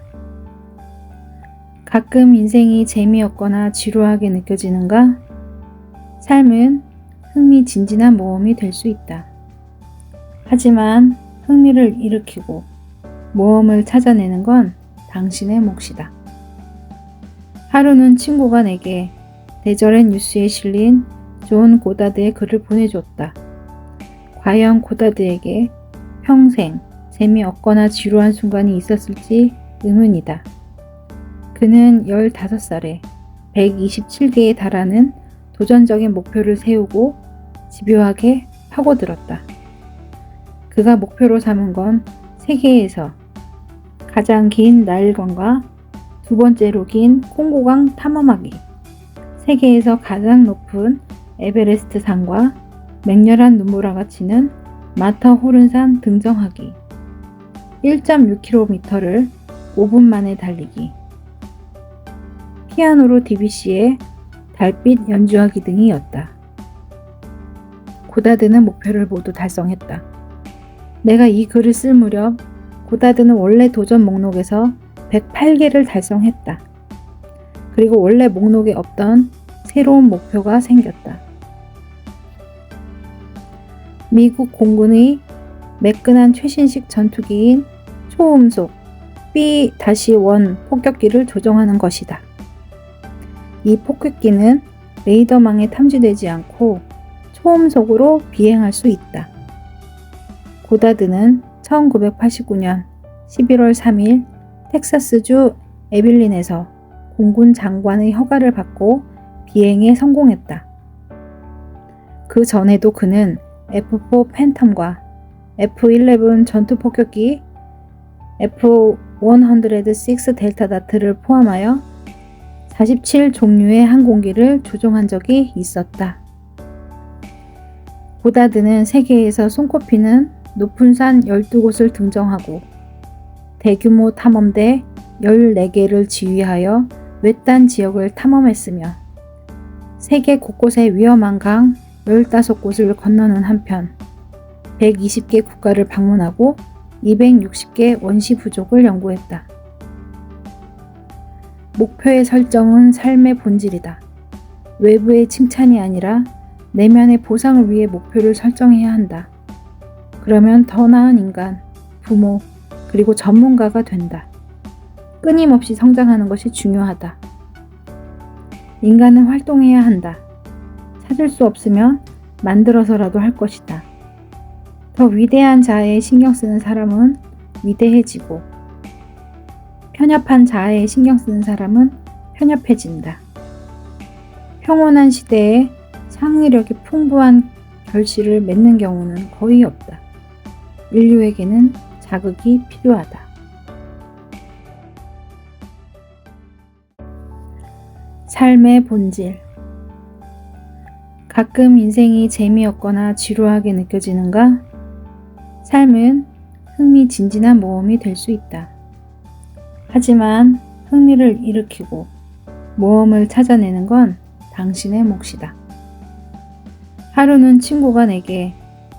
가끔 인생이 재미없거나 지루하게 느껴지는가? 삶은 흥미진진한 모험이 될 수 있다. 하지만 흥미를 일으키고 모험을 찾아내는 건 당신의 몫이다. 하루는 친구가 내게 대절의 뉴스에 실린 존 고다드의 글을 보내줬다. 과연 고다드에게 평생 재미없거나 지루한 순간이 있었을지 의문이다. 그는 15살에 127개에 달하는 도전적인 목표를 세우고 집요하게 파고들었다. 그가 목표로 삼은 건 세계에서 가장 긴 나일강과 두 번째로 긴 콩고강 탐험하기, 세계에서 가장 높은 에베레스트 산과 맹렬한 눈보라가 치는 마터호른산 등정하기, 1.6km를 5분 만에 달리기, 피아노로 DBC의 달빛 연주하기 등이었다. 고다드는 목표를 모두 달성했다. 내가 이 글을 쓸 무렵 고다드는 원래 도전 목록에서 108개를 달성했다. 그리고 원래 목록에 없던 새로운 목표가 생겼다. 미국 공군의 매끈한 최신식 전투기인 초음속 B-1 폭격기를 조종하는 것이다. 이 폭격기는 레이더망에 탐지되지 않고 초음속으로 비행할 수 있다. 고다드는 1989년 11월 3일 텍사스주 에빌린에서 공군 장관의 허가를 받고 비행에 성공했다. 그 전에도 그는 F-4 팬텀과 F-11 전투폭격기 F-106 델타 다트를 포함하여 47종류의 항공기를 조종한 적이 있었다. 고다드는 세계에서 손꼽히는 높은 산 12곳을 등정하고 대규모 탐험대 14개를 지휘하여 외딴 지역을 탐험했으며 세계 곳곳의 위험한 강 15곳을 건너는 한편 120개 국가를 방문하고 260개 원시 부족을 연구했다. 목표의 설정은 삶의 본질이다. 외부의 칭찬이 아니라 내면의 보상을 위해 목표를 설정해야 한다. 그러면 더 나은 인간, 부모, 그리고 전문가가 된다. 끊임없이 성장하는 것이 중요하다. 인간은 활동해야 한다. 찾을 수 없으면 만들어서라도 할 것이다. 더 위대한 자아에 신경 쓰는 사람은 위대해지고 편협한 자아에 신경 쓰는 사람은 편협해진다. 평온한 시대에 창의력이 풍부한 결실을 맺는 경우는 거의 없다. 인류에게는 자극이 필요하다. 삶의 본질. 가끔 인생이 재미없거나 지루하게 느껴지는가? 삶은 흥미진진한 모험이 될 수 있다. 하지만 흥미를 일으키고 모험을 찾아내는 건 당신의 몫이다. 하루는 친구가 내게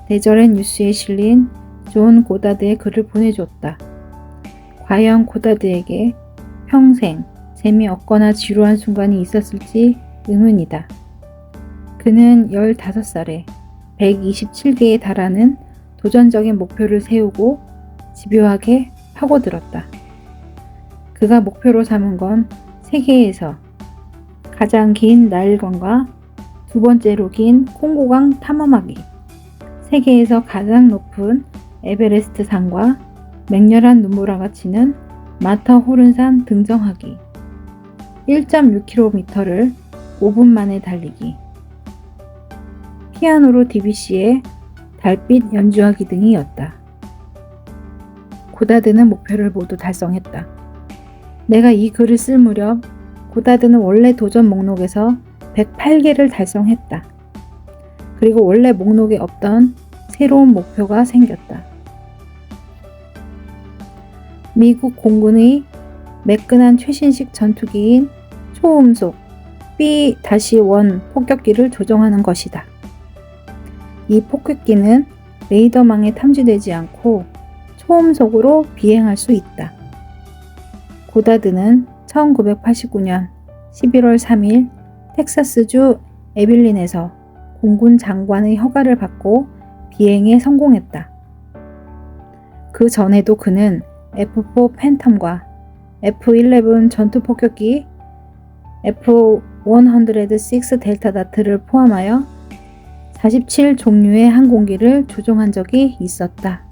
대절의 뉴스에 실린 존 고다드의 글을 보내줬다. 과연 고다드에게 평생 재미없거나 지루한 순간이 있었을지 의문이다. 그는 15살에 127개에 달하는 도전적인 목표를 세우고 집요하게 파고들었다. 그가 목표로 삼은 건 세계에서 가장 긴 나일강과 두 번째로 긴 콩고강 탐험하기, 세계에서 가장 높은 에베레스트 산과 맹렬한 눈보라가 치는 마터호른산 등정하기, 1.6km를 5분 만에 달리기, 피아노로 DBC의 달빛 연주하기 등이었다. 고다드는 목표를 모두 달성했다. 내가 이 글을 쓸 무렵 고다드는 원래 도전 목록에서 108개를 달성했다. 그리고 원래 목록에 없던 새로운 목표가 생겼다. 미국 공군의 매끈한 최신식 전투기인 초음속 B-1 폭격기를 조종하는 것이다. 이 폭격기는 레이더망에 탐지되지 않고 초음속으로 비행할 수 있다. 고다드는 1989년 11월 3일 텍사스주 에빌린에서 공군 장관의 허가를 받고 비행에 성공했다. 그 전에도 그는 F-4 팬텀과 F-11 전투폭격기, F-106 델타 다트를 포함하여 47종류의 항공기를 조종한 적이 있었다.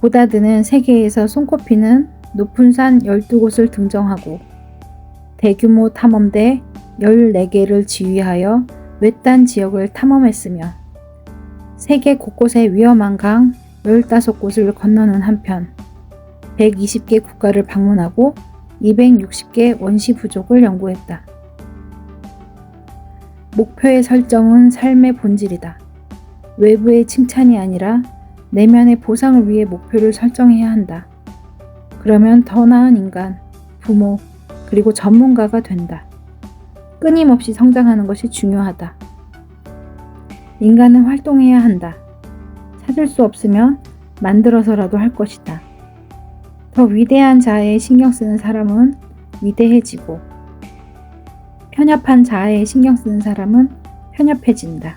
고다드는 세계에서 손꼽히는 높은 산 12곳을 등정하고 대규모 탐험대 14개를 지휘하여 외딴 지역을 탐험했으며 세계 곳곳의 위험한 강 15곳을 건너는 한편 120개 국가를 방문하고 260개 원시 부족을 연구했다. 목표의 설정은 삶의 본질이다. 외부의 칭찬이 아니라 내면의 보상을 위해 목표를 설정해야 한다. 그러면 더 나은 인간, 부모, 그리고 전문가가 된다. 끊임없이 성장하는 것이 중요하다. 인간은 활동해야 한다. 찾을 수 없으면 만들어서라도 할 것이다. 더 위대한 자아에 신경 쓰는 사람은 위대해지고 편협한 자아에 신경 쓰는 사람은 편협해진다.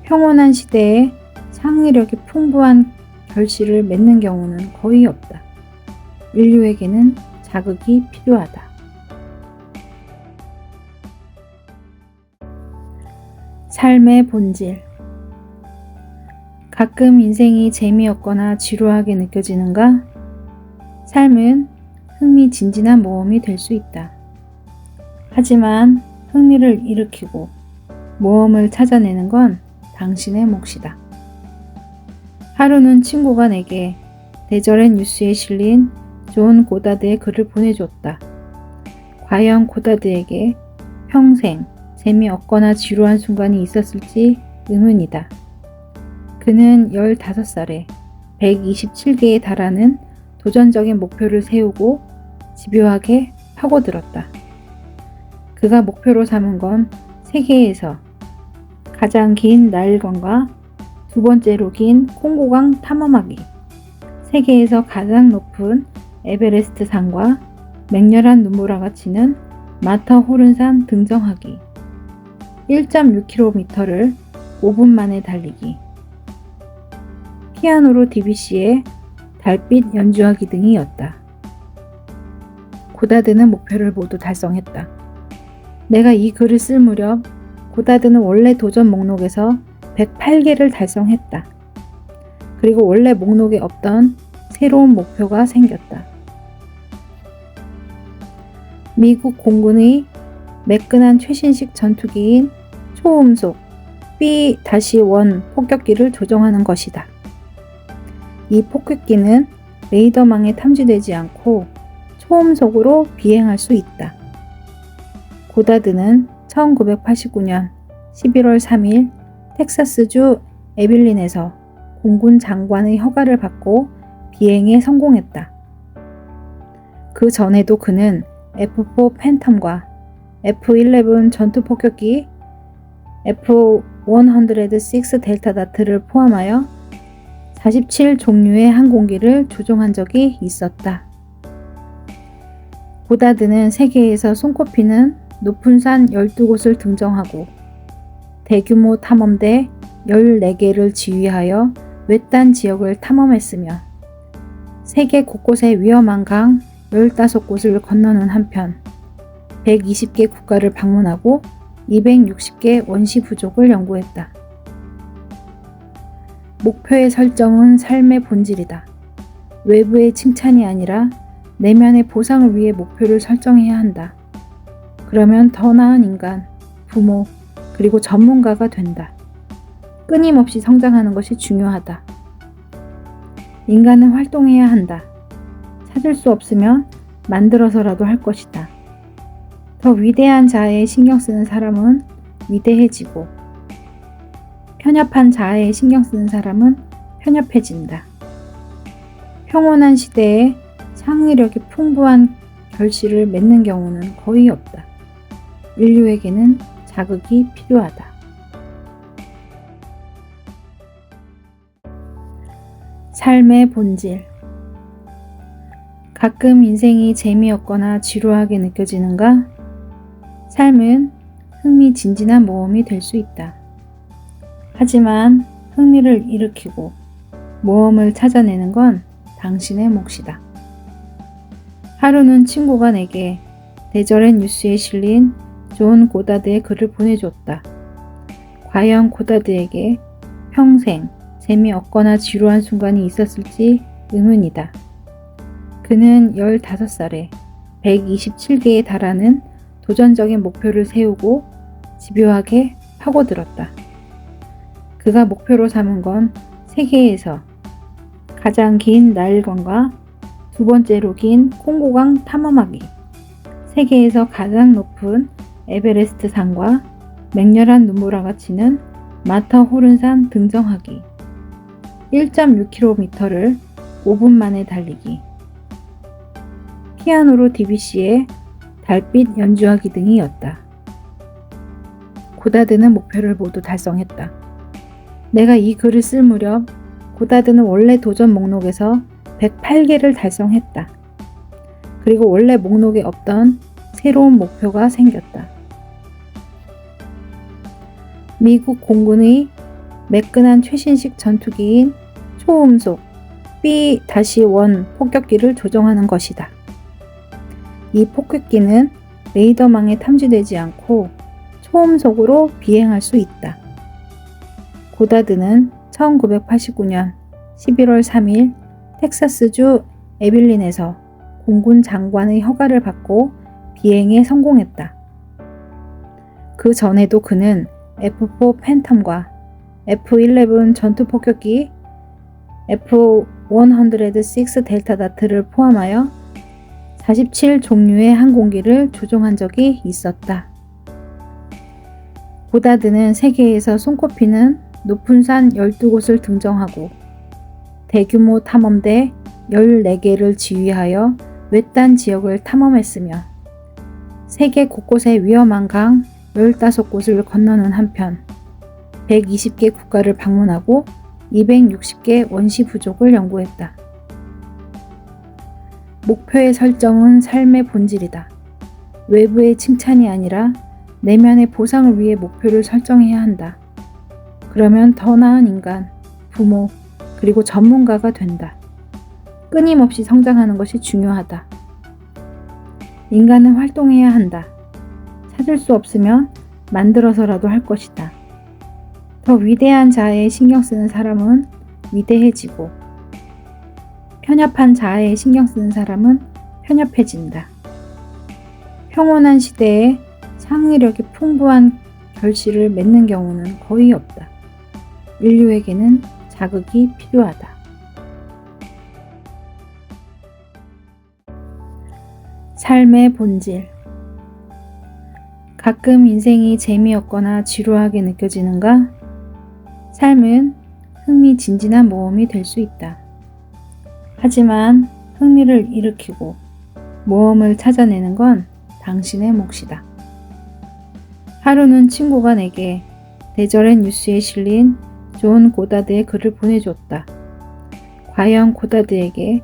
평온한 시대에 창의력이 풍부한 결실을 맺는 경우는 거의 없다. 인류에게는 자극이 필요하다. 삶의 본질. 가끔 인생이 재미없거나 지루하게 느껴지는가? 삶은 흥미진진한 모험이 될 수 있다. 하지만 흥미를 일으키고 모험을 찾아내는 건 당신의 몫이다. 하루는 친구가 내게 대절의 뉴스에 실린 존 고다드의 글을 보내줬다. 과연 고다드에게 평생 재미없거나 지루한 순간이 있었을지 의문이다. 그는 15살에 127개에 달하는 도전적인 목표를 세우고 집요하게 파고들었다. 그가 목표로 삼은 건 세계에서 가장 긴 나일강과 두 번째로 긴 콩고강 탐험하기, 세계에서 가장 높은 에베레스트 산과 맹렬한 눈보라가 치는 마터호른산 등정하기, 1.6km를 5분 만에 달리기, 피아노로 DBC의 달빛 연주하기 등이었다. 고다드는 목표를 모두 달성했다. 내가 이 글을 쓸 무렵 고다드는 원래 도전 목록에서 108개를 달성했다. 그리고 원래 목록에 없던 새로운 목표가 생겼다. 미국 공군의 매끈한 최신식 전투기인 초음속 B-1 폭격기를 조종하는 것이다. 이 폭격기는 레이더망에 탐지되지 않고 초음속으로 비행할 수 있다. 고다드는 1989년 11월 3일 텍사스주 에빌린에서 공군 장관의 허가를 받고 비행에 성공했다. 그 전에도 그는 F-4 팬텀과 F-11 전투폭격기, F-106 델타 다트를 포함하여 47종류의 항공기를 조종한 적이 있었다. 고다드는 세계에서 손꼽히는 높은 산 12곳을 등정하고 대규모 탐험대 14개를 지휘하여 외딴 지역을 탐험했으며 세계 곳곳의 위험한 강 15곳을 건너는 한편 120개 국가를 방문하고 260개 원시 부족을 연구했다. 목표의 설정은 삶의 본질이다. 외부의 칭찬이 아니라 내면의 보상을 위해 목표를 설정해야 한다. 그러면 더 나은 인간, 부모, 그리고 전문가가 된다. 끊임없이 성장하는 것이 중요하다. 인간은 활동해야 한다. 찾을 수 없으면 만들어서라도 할 것이다. 더 위대한 자아에 신경 쓰는 사람은 위대해지고 편협한 자아에 신경 쓰는 사람은 편협해진다. 평온한 시대에 창의력이 풍부한 결실을 맺는 경우는 거의 없다. 인류에게는 자극이 필요하다. 삶의 본질. 가끔 인생이 재미없거나 지루하게 느껴지는가? 삶은 흥미진진한 모험이 될 수 있다. 하지만 흥미를 일으키고 모험을 찾아내는 건 당신의 몫이다. 하루는 친구가 내게 대절의 뉴스에 실린 존 고다드의 글을 보내줬다. 과연 고다드에게 평생 재미없거나 지루한 순간이 있었을지 의문이다. 그는 15살에 127개에 달하는 도전적인 목표를 세우고 집요하게 파고들었다. 그가 목표로 삼은 건 세계에서 가장 긴 나일강과 두 번째로 긴 콩고강 탐험하기, 세계에서 가장 높은 에베레스트 산과 맹렬한 눈보라가 치는 마터호른산 등정하기, 1.6km를 5분 만에 달리기, 피아노로 DBC의 달빛 연주하기 등이었다. 고다드는 목표를 모두 달성했다. 내가 이 글을 쓸 무렵 고다드는 원래 도전 목록에서 108개를 달성했다. 그리고 원래 목록에 없던 새로운 목표가 생겼다. 미국 공군의 매끈한 최신식 전투기인 초음속 B-1 폭격기를 조종하는 것이다. 이 폭격기는 레이더망에 탐지되지 않고 초음속으로 비행할 수 있다. 고다드는 1989년 11월 3일 텍사스주 에빌린에서 공군 장관의 허가를 받고 비행에 성공했다. 그 전에도 그는 F-4 팬텀과 F-11 전투폭격기 F-106 델타 다트를 포함하여 47종류의 항공기를 조종한 적이 있었다. 고다드는 세계에서 손꼽히는 높은 산 12곳을 등정하고 대규모 탐험대 14개를 지휘하여 외딴 지역을 탐험했으며 세계 곳곳의 위험한 강 15곳을 건너는 한편 120개 국가를 방문하고 260개 원시 부족을 연구했다. 목표의 설정은 삶의 본질이다. 외부의 칭찬이 아니라 내면의 보상을 위해 목표를 설정해야 한다. 그러면 더 나은 인간, 부모, 그리고 전문가가 된다. 끊임없이 성장하는 것이 중요하다. 인간은 활동해야 한다. 찾을 수 없으면 만들어서라도 할 것이다. 더 위대한 자아에 신경 쓰는 사람은 위대해지고 편협한 자아에 신경 쓰는 사람은 편협해진다. 평온한 시대에 창의력이 풍부한 결실을 맺는 경우는 거의 없다. 인류에게는 자극이 필요하다. 삶의 본질. 가끔 인생이 재미없거나 지루하게 느껴지는가? 삶은 흥미진진한 모험이 될 수 있다. 하지만 흥미를 일으키고 모험을 찾아내는 건 당신의 몫이다. 하루는 친구가 내게 대절의 뉴스에 실린 존 고다드의 글을 보내줬다. 과연 고다드에게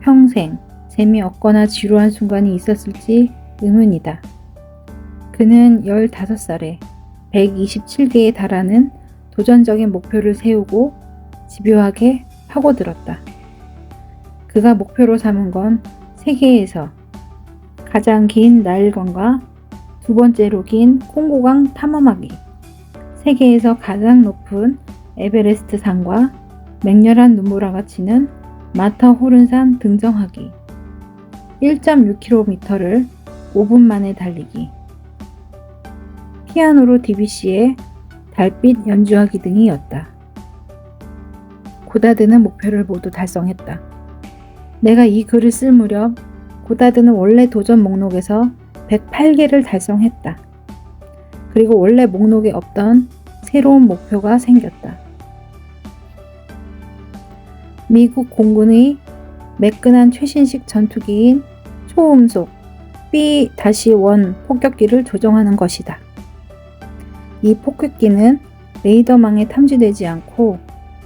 평생 재미없거나 지루한 순간이 있었을지 의문이다. 그는 15살에 127개에 달하는 도전적인 목표를 세우고 집요하게 파고들었다. 그가 목표로 삼은 건 세계에서 가장 긴 나일강과 두 번째로 긴 콩고강 탐험하기, 세계에서 가장 높은 에베레스트 산과 맹렬한 눈보라가 치는 마터호른산 등정하기, 1.6km를 5분 만에 달리기, 피아노로 DBC의 달빛 연주하기 등이었다. 고다드는 목표를 모두 달성했다. 내가 이 글을 쓸 무렵 고다드는 원래 도전 목록에서 108개를 달성했다. 그리고 원래 목록에 없던 새로운 목표가 생겼다. 미국 공군의 매끈한 최신식 전투기인 초음속 B-1 폭격기를 조종하는 것이다. 이 폭격기는 레이더망에 탐지되지 않고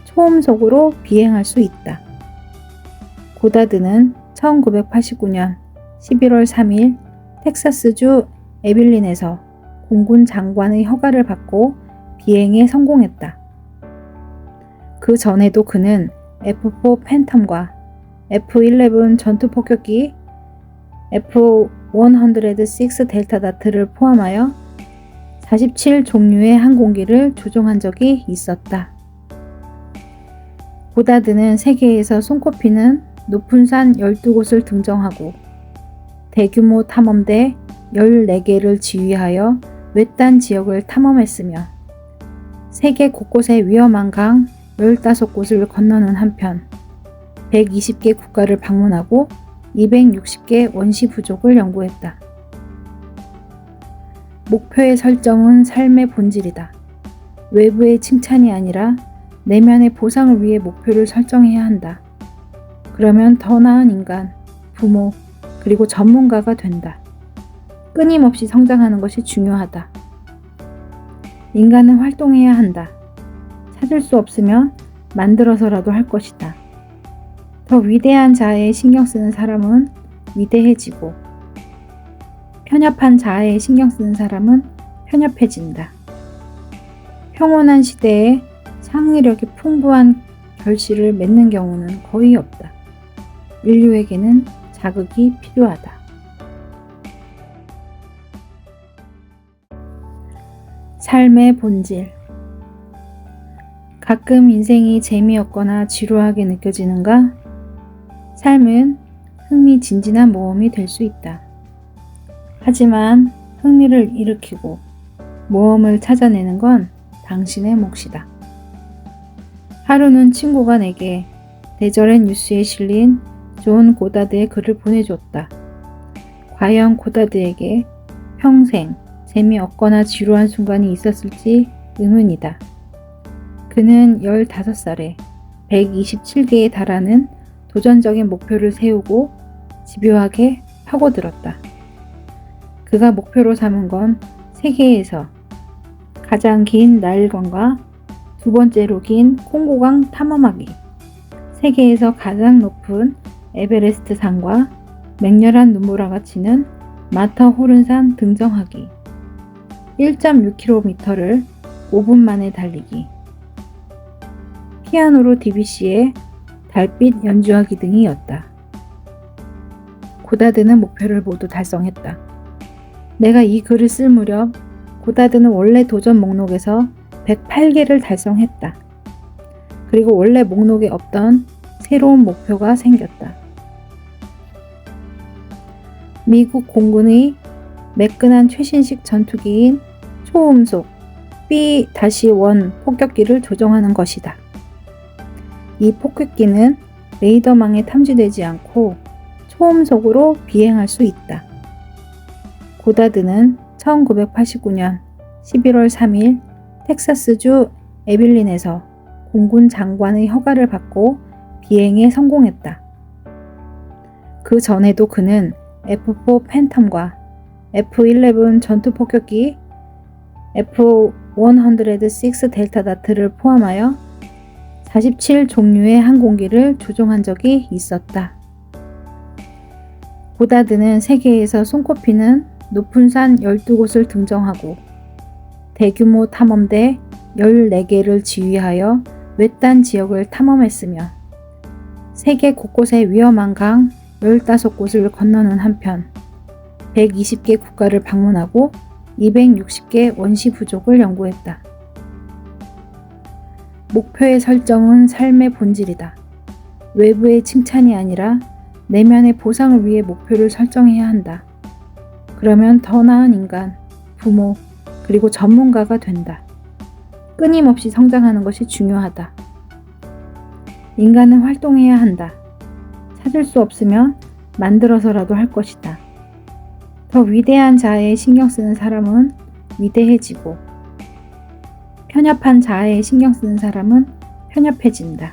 초음속으로 비행할 수 있다. 고다드는 1989년 11월 3일 텍사스주 에빌린에서 공군 장관의 허가를 받고 비행에 성공했다. 그 전에도 그는 F-4 팬텀과 F-11 전투폭격기, F-106 델타 다트를 포함하여 47종류의 항공기를 조종한 적이 있었다. 고다드는 세계에서 손꼽히는 높은 산 12곳을 등정하고 대규모 탐험대 14개를 지휘하여 외딴 지역을 탐험했으며 세계 곳곳의 위험한 강 15곳을 건너는 한편 120개 국가를 방문하고 260개 원시 부족을 연구했다. 목표의 설정은 삶의 본질이다. 외부의 칭찬이 아니라 내면의 보상을 위해 목표를 설정해야 한다. 그러면 더 나은 인간, 부모, 그리고 전문가가 된다. 끊임없이 성장하는 것이 중요하다. 인간은 활동해야 한다. 찾을 수 없으면 만들어서라도 할 것이다. 더 위대한 자아에 신경 쓰는 사람은 위대해지고 편협한 자아에 신경 쓰는 사람은 편협해진다. 평온한 시대에 창의력이 풍부한 결실을 맺는 경우는 거의 없다. 인류에게는 자극이 필요하다. 삶의 본질. 가끔 인생이 재미없거나 지루하게 느껴지는가? 삶은 흥미진진한 모험이 될 수 있다. 하지만 흥미를 일으키고 모험을 찾아내는 건 당신의 몫이다. 하루는 친구가 내게 대절의 뉴스에 실린 존 고다드의 글을 보내줬다. 과연 고다드에게 평생 재미없거나 지루한 순간이 있었을지 의문이다. 그는 15살에 127개에 달하는 도전적인 목표를 세우고 집요하게 파고들었다. 그가 목표로 삼은 건 세계에서 가장 긴 나일강과 두 번째로 긴 콩고강 탐험하기, 세계에서 가장 높은 에베레스트 산과 맹렬한 눈보라가 치는 마터호른산 등정하기, 1.6km를 5분 만에 달리기, 피아노로 DBC의 달빛 연주하기 등이었다. 고다드는 목표를 모두 달성했다. 내가 이 글을 쓸 무렵 고다드는 원래 도전 목록에서 108개를 달성했다. 그리고 원래 목록에 없던 새로운 목표가 생겼다. 미국 공군의 매끈한 최신식 전투기인 초음속 B-1 폭격기를 조종하는 것이다. 이 폭격기는 레이더망에 탐지되지 않고 초음속으로 비행할 수 있다. 고다드는 1989년 11월 3일 텍사스주 에빌린에서 공군 장관의 허가를 받고 비행에 성공했다. 그 전에도 그는 F-4 팬텀과 F-11 전투폭격기, F-106 델타 다트를 포함하여 47종류의 항공기를 조종한 적이 있었다. 고다드는 세계에서 손꼽히는 높은 산 12곳을 등정하고 대규모 탐험대 14개를 지휘하여 외딴 지역을 탐험했으며 세계 곳곳의 위험한 강 15곳을 건너는 한편 120개 국가를 방문하고 260개 원시 부족을 연구했다. 목표의 설정은 삶의 본질이다. 외부의 칭찬이 아니라 내면의 보상을 위해 목표를 설정해야 한다. 그러면 더 나은 인간, 부모, 그리고 전문가가 된다. 끊임없이 성장하는 것이 중요하다. 인간은 활동해야 한다. 찾을 수 없으면 만들어서라도 할 것이다. 더 위대한 자아에 신경 쓰는 사람은 위대해지고 편협한 자아에 신경 쓰는 사람은 편협해진다.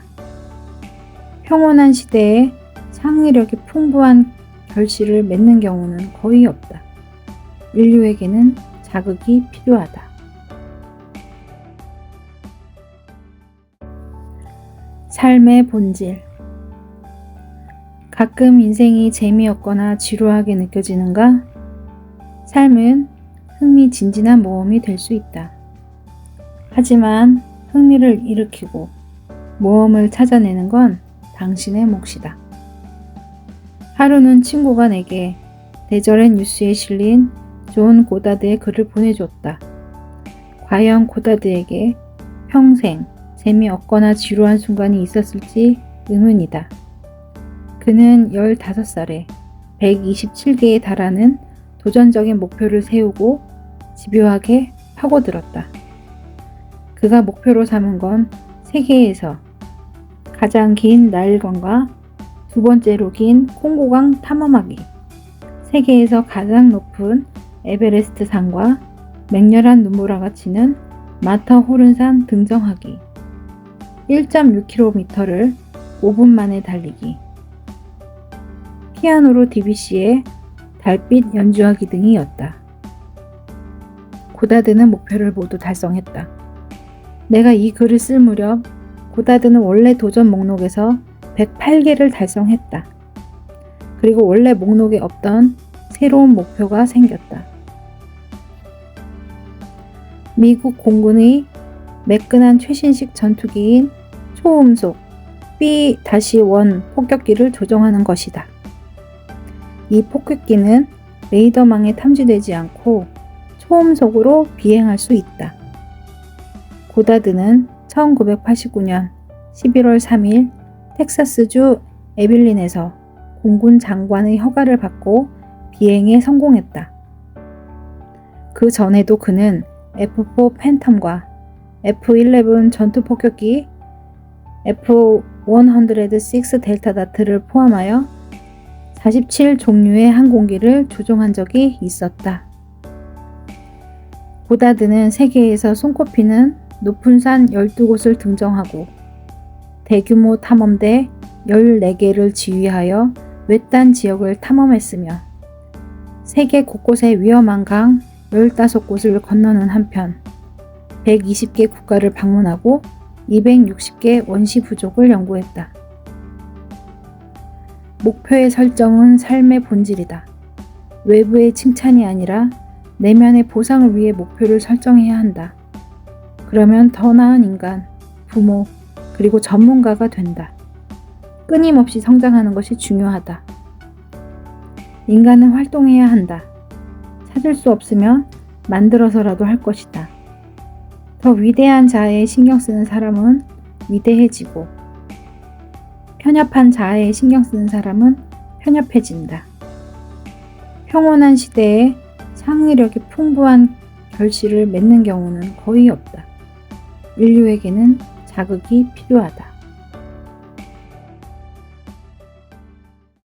평온한 시대에 창의력이 풍부한 결실을 맺는 경우는 거의 없다. 인류에게는 자극이 필요하다. 삶의 본질. 가끔 인생이 재미없거나 지루하게 느껴지는가? 삶은 흥미진진한 모험이 될 수 있다. 하지만 흥미를 일으키고 모험을 찾아내는 건 당신의 몫이다. 하루는 친구가 내게 대절의 뉴스에 실린 존 고다드의 글을 보내줬다. 과연 고다드에게 평생 재미없거나 지루한 순간이 있었을지 의문이다. 그는 15살에 127개에 달하는 도전적인 목표를 세우고 집요하게 파고들었다. 그가 목표로 삼은 건 세계에서 가장 긴 나일강과 두 번째로 긴 콩고강 탐험하기, 세계에서 가장 높은 에베레스트 산과 맹렬한 눈보라가 치는 마터호른산 등정하기, 1.6km를 5분 만에 달리기, 피아노로 DBC의 달빛 연주하기 등이었다. 고다드는 목표를 모두 달성했다. 내가 이 글을 쓸 무렵 고다드는 원래 도전 목록에서 108개를 달성했다. 그리고 원래 목록에 없던 새로운 목표가 생겼다. 미국 공군의 매끈한 최신식 전투기인 초음속 B-1 폭격기를 조종하는 것이다. 이 폭격기는 레이더망에 탐지되지 않고 초음속으로 비행할 수 있다. 고다드는 1989년 11월 3일 텍사스주 에빌린에서 공군 장관의 허가를 받고 비행에 성공했다. 그 전에도 그는 F-4 팬텀과 F-11 전투폭격기 F-106 델타 다트를 포함하여 47종류의 항공기를 조종한 적이 있었다. 고다드는 세계에서 손꼽히는 높은 산 12곳을 등정하고 대규모 탐험대 14개를 지휘하여 외딴 지역을 탐험했으며 세계 곳곳의 위험한 강 15곳을 건너는 한편 120개 국가를 방문하고 260개 원시 부족을 연구했다. 목표의 설정은 삶의 본질이다. 외부의 칭찬이 아니라 내면의 보상을 위해 목표를 설정해야 한다. 그러면 더 나은 인간, 부모, 그리고 전문가가 된다. 끊임없이 성장하는 것이 중요하다. 인간은 활동해야 한다. 찾을 수 없으면 만들어서라도 할 것이다. 더 위대한 자아에 신경 쓰는 사람은 위대해지고 편협한 자아에 신경 쓰는 사람은 편협해진다. 평온한 시대에 창의력이 풍부한 결실을 맺는 경우는 거의 없다. 인류에게는 자극이 필요하다.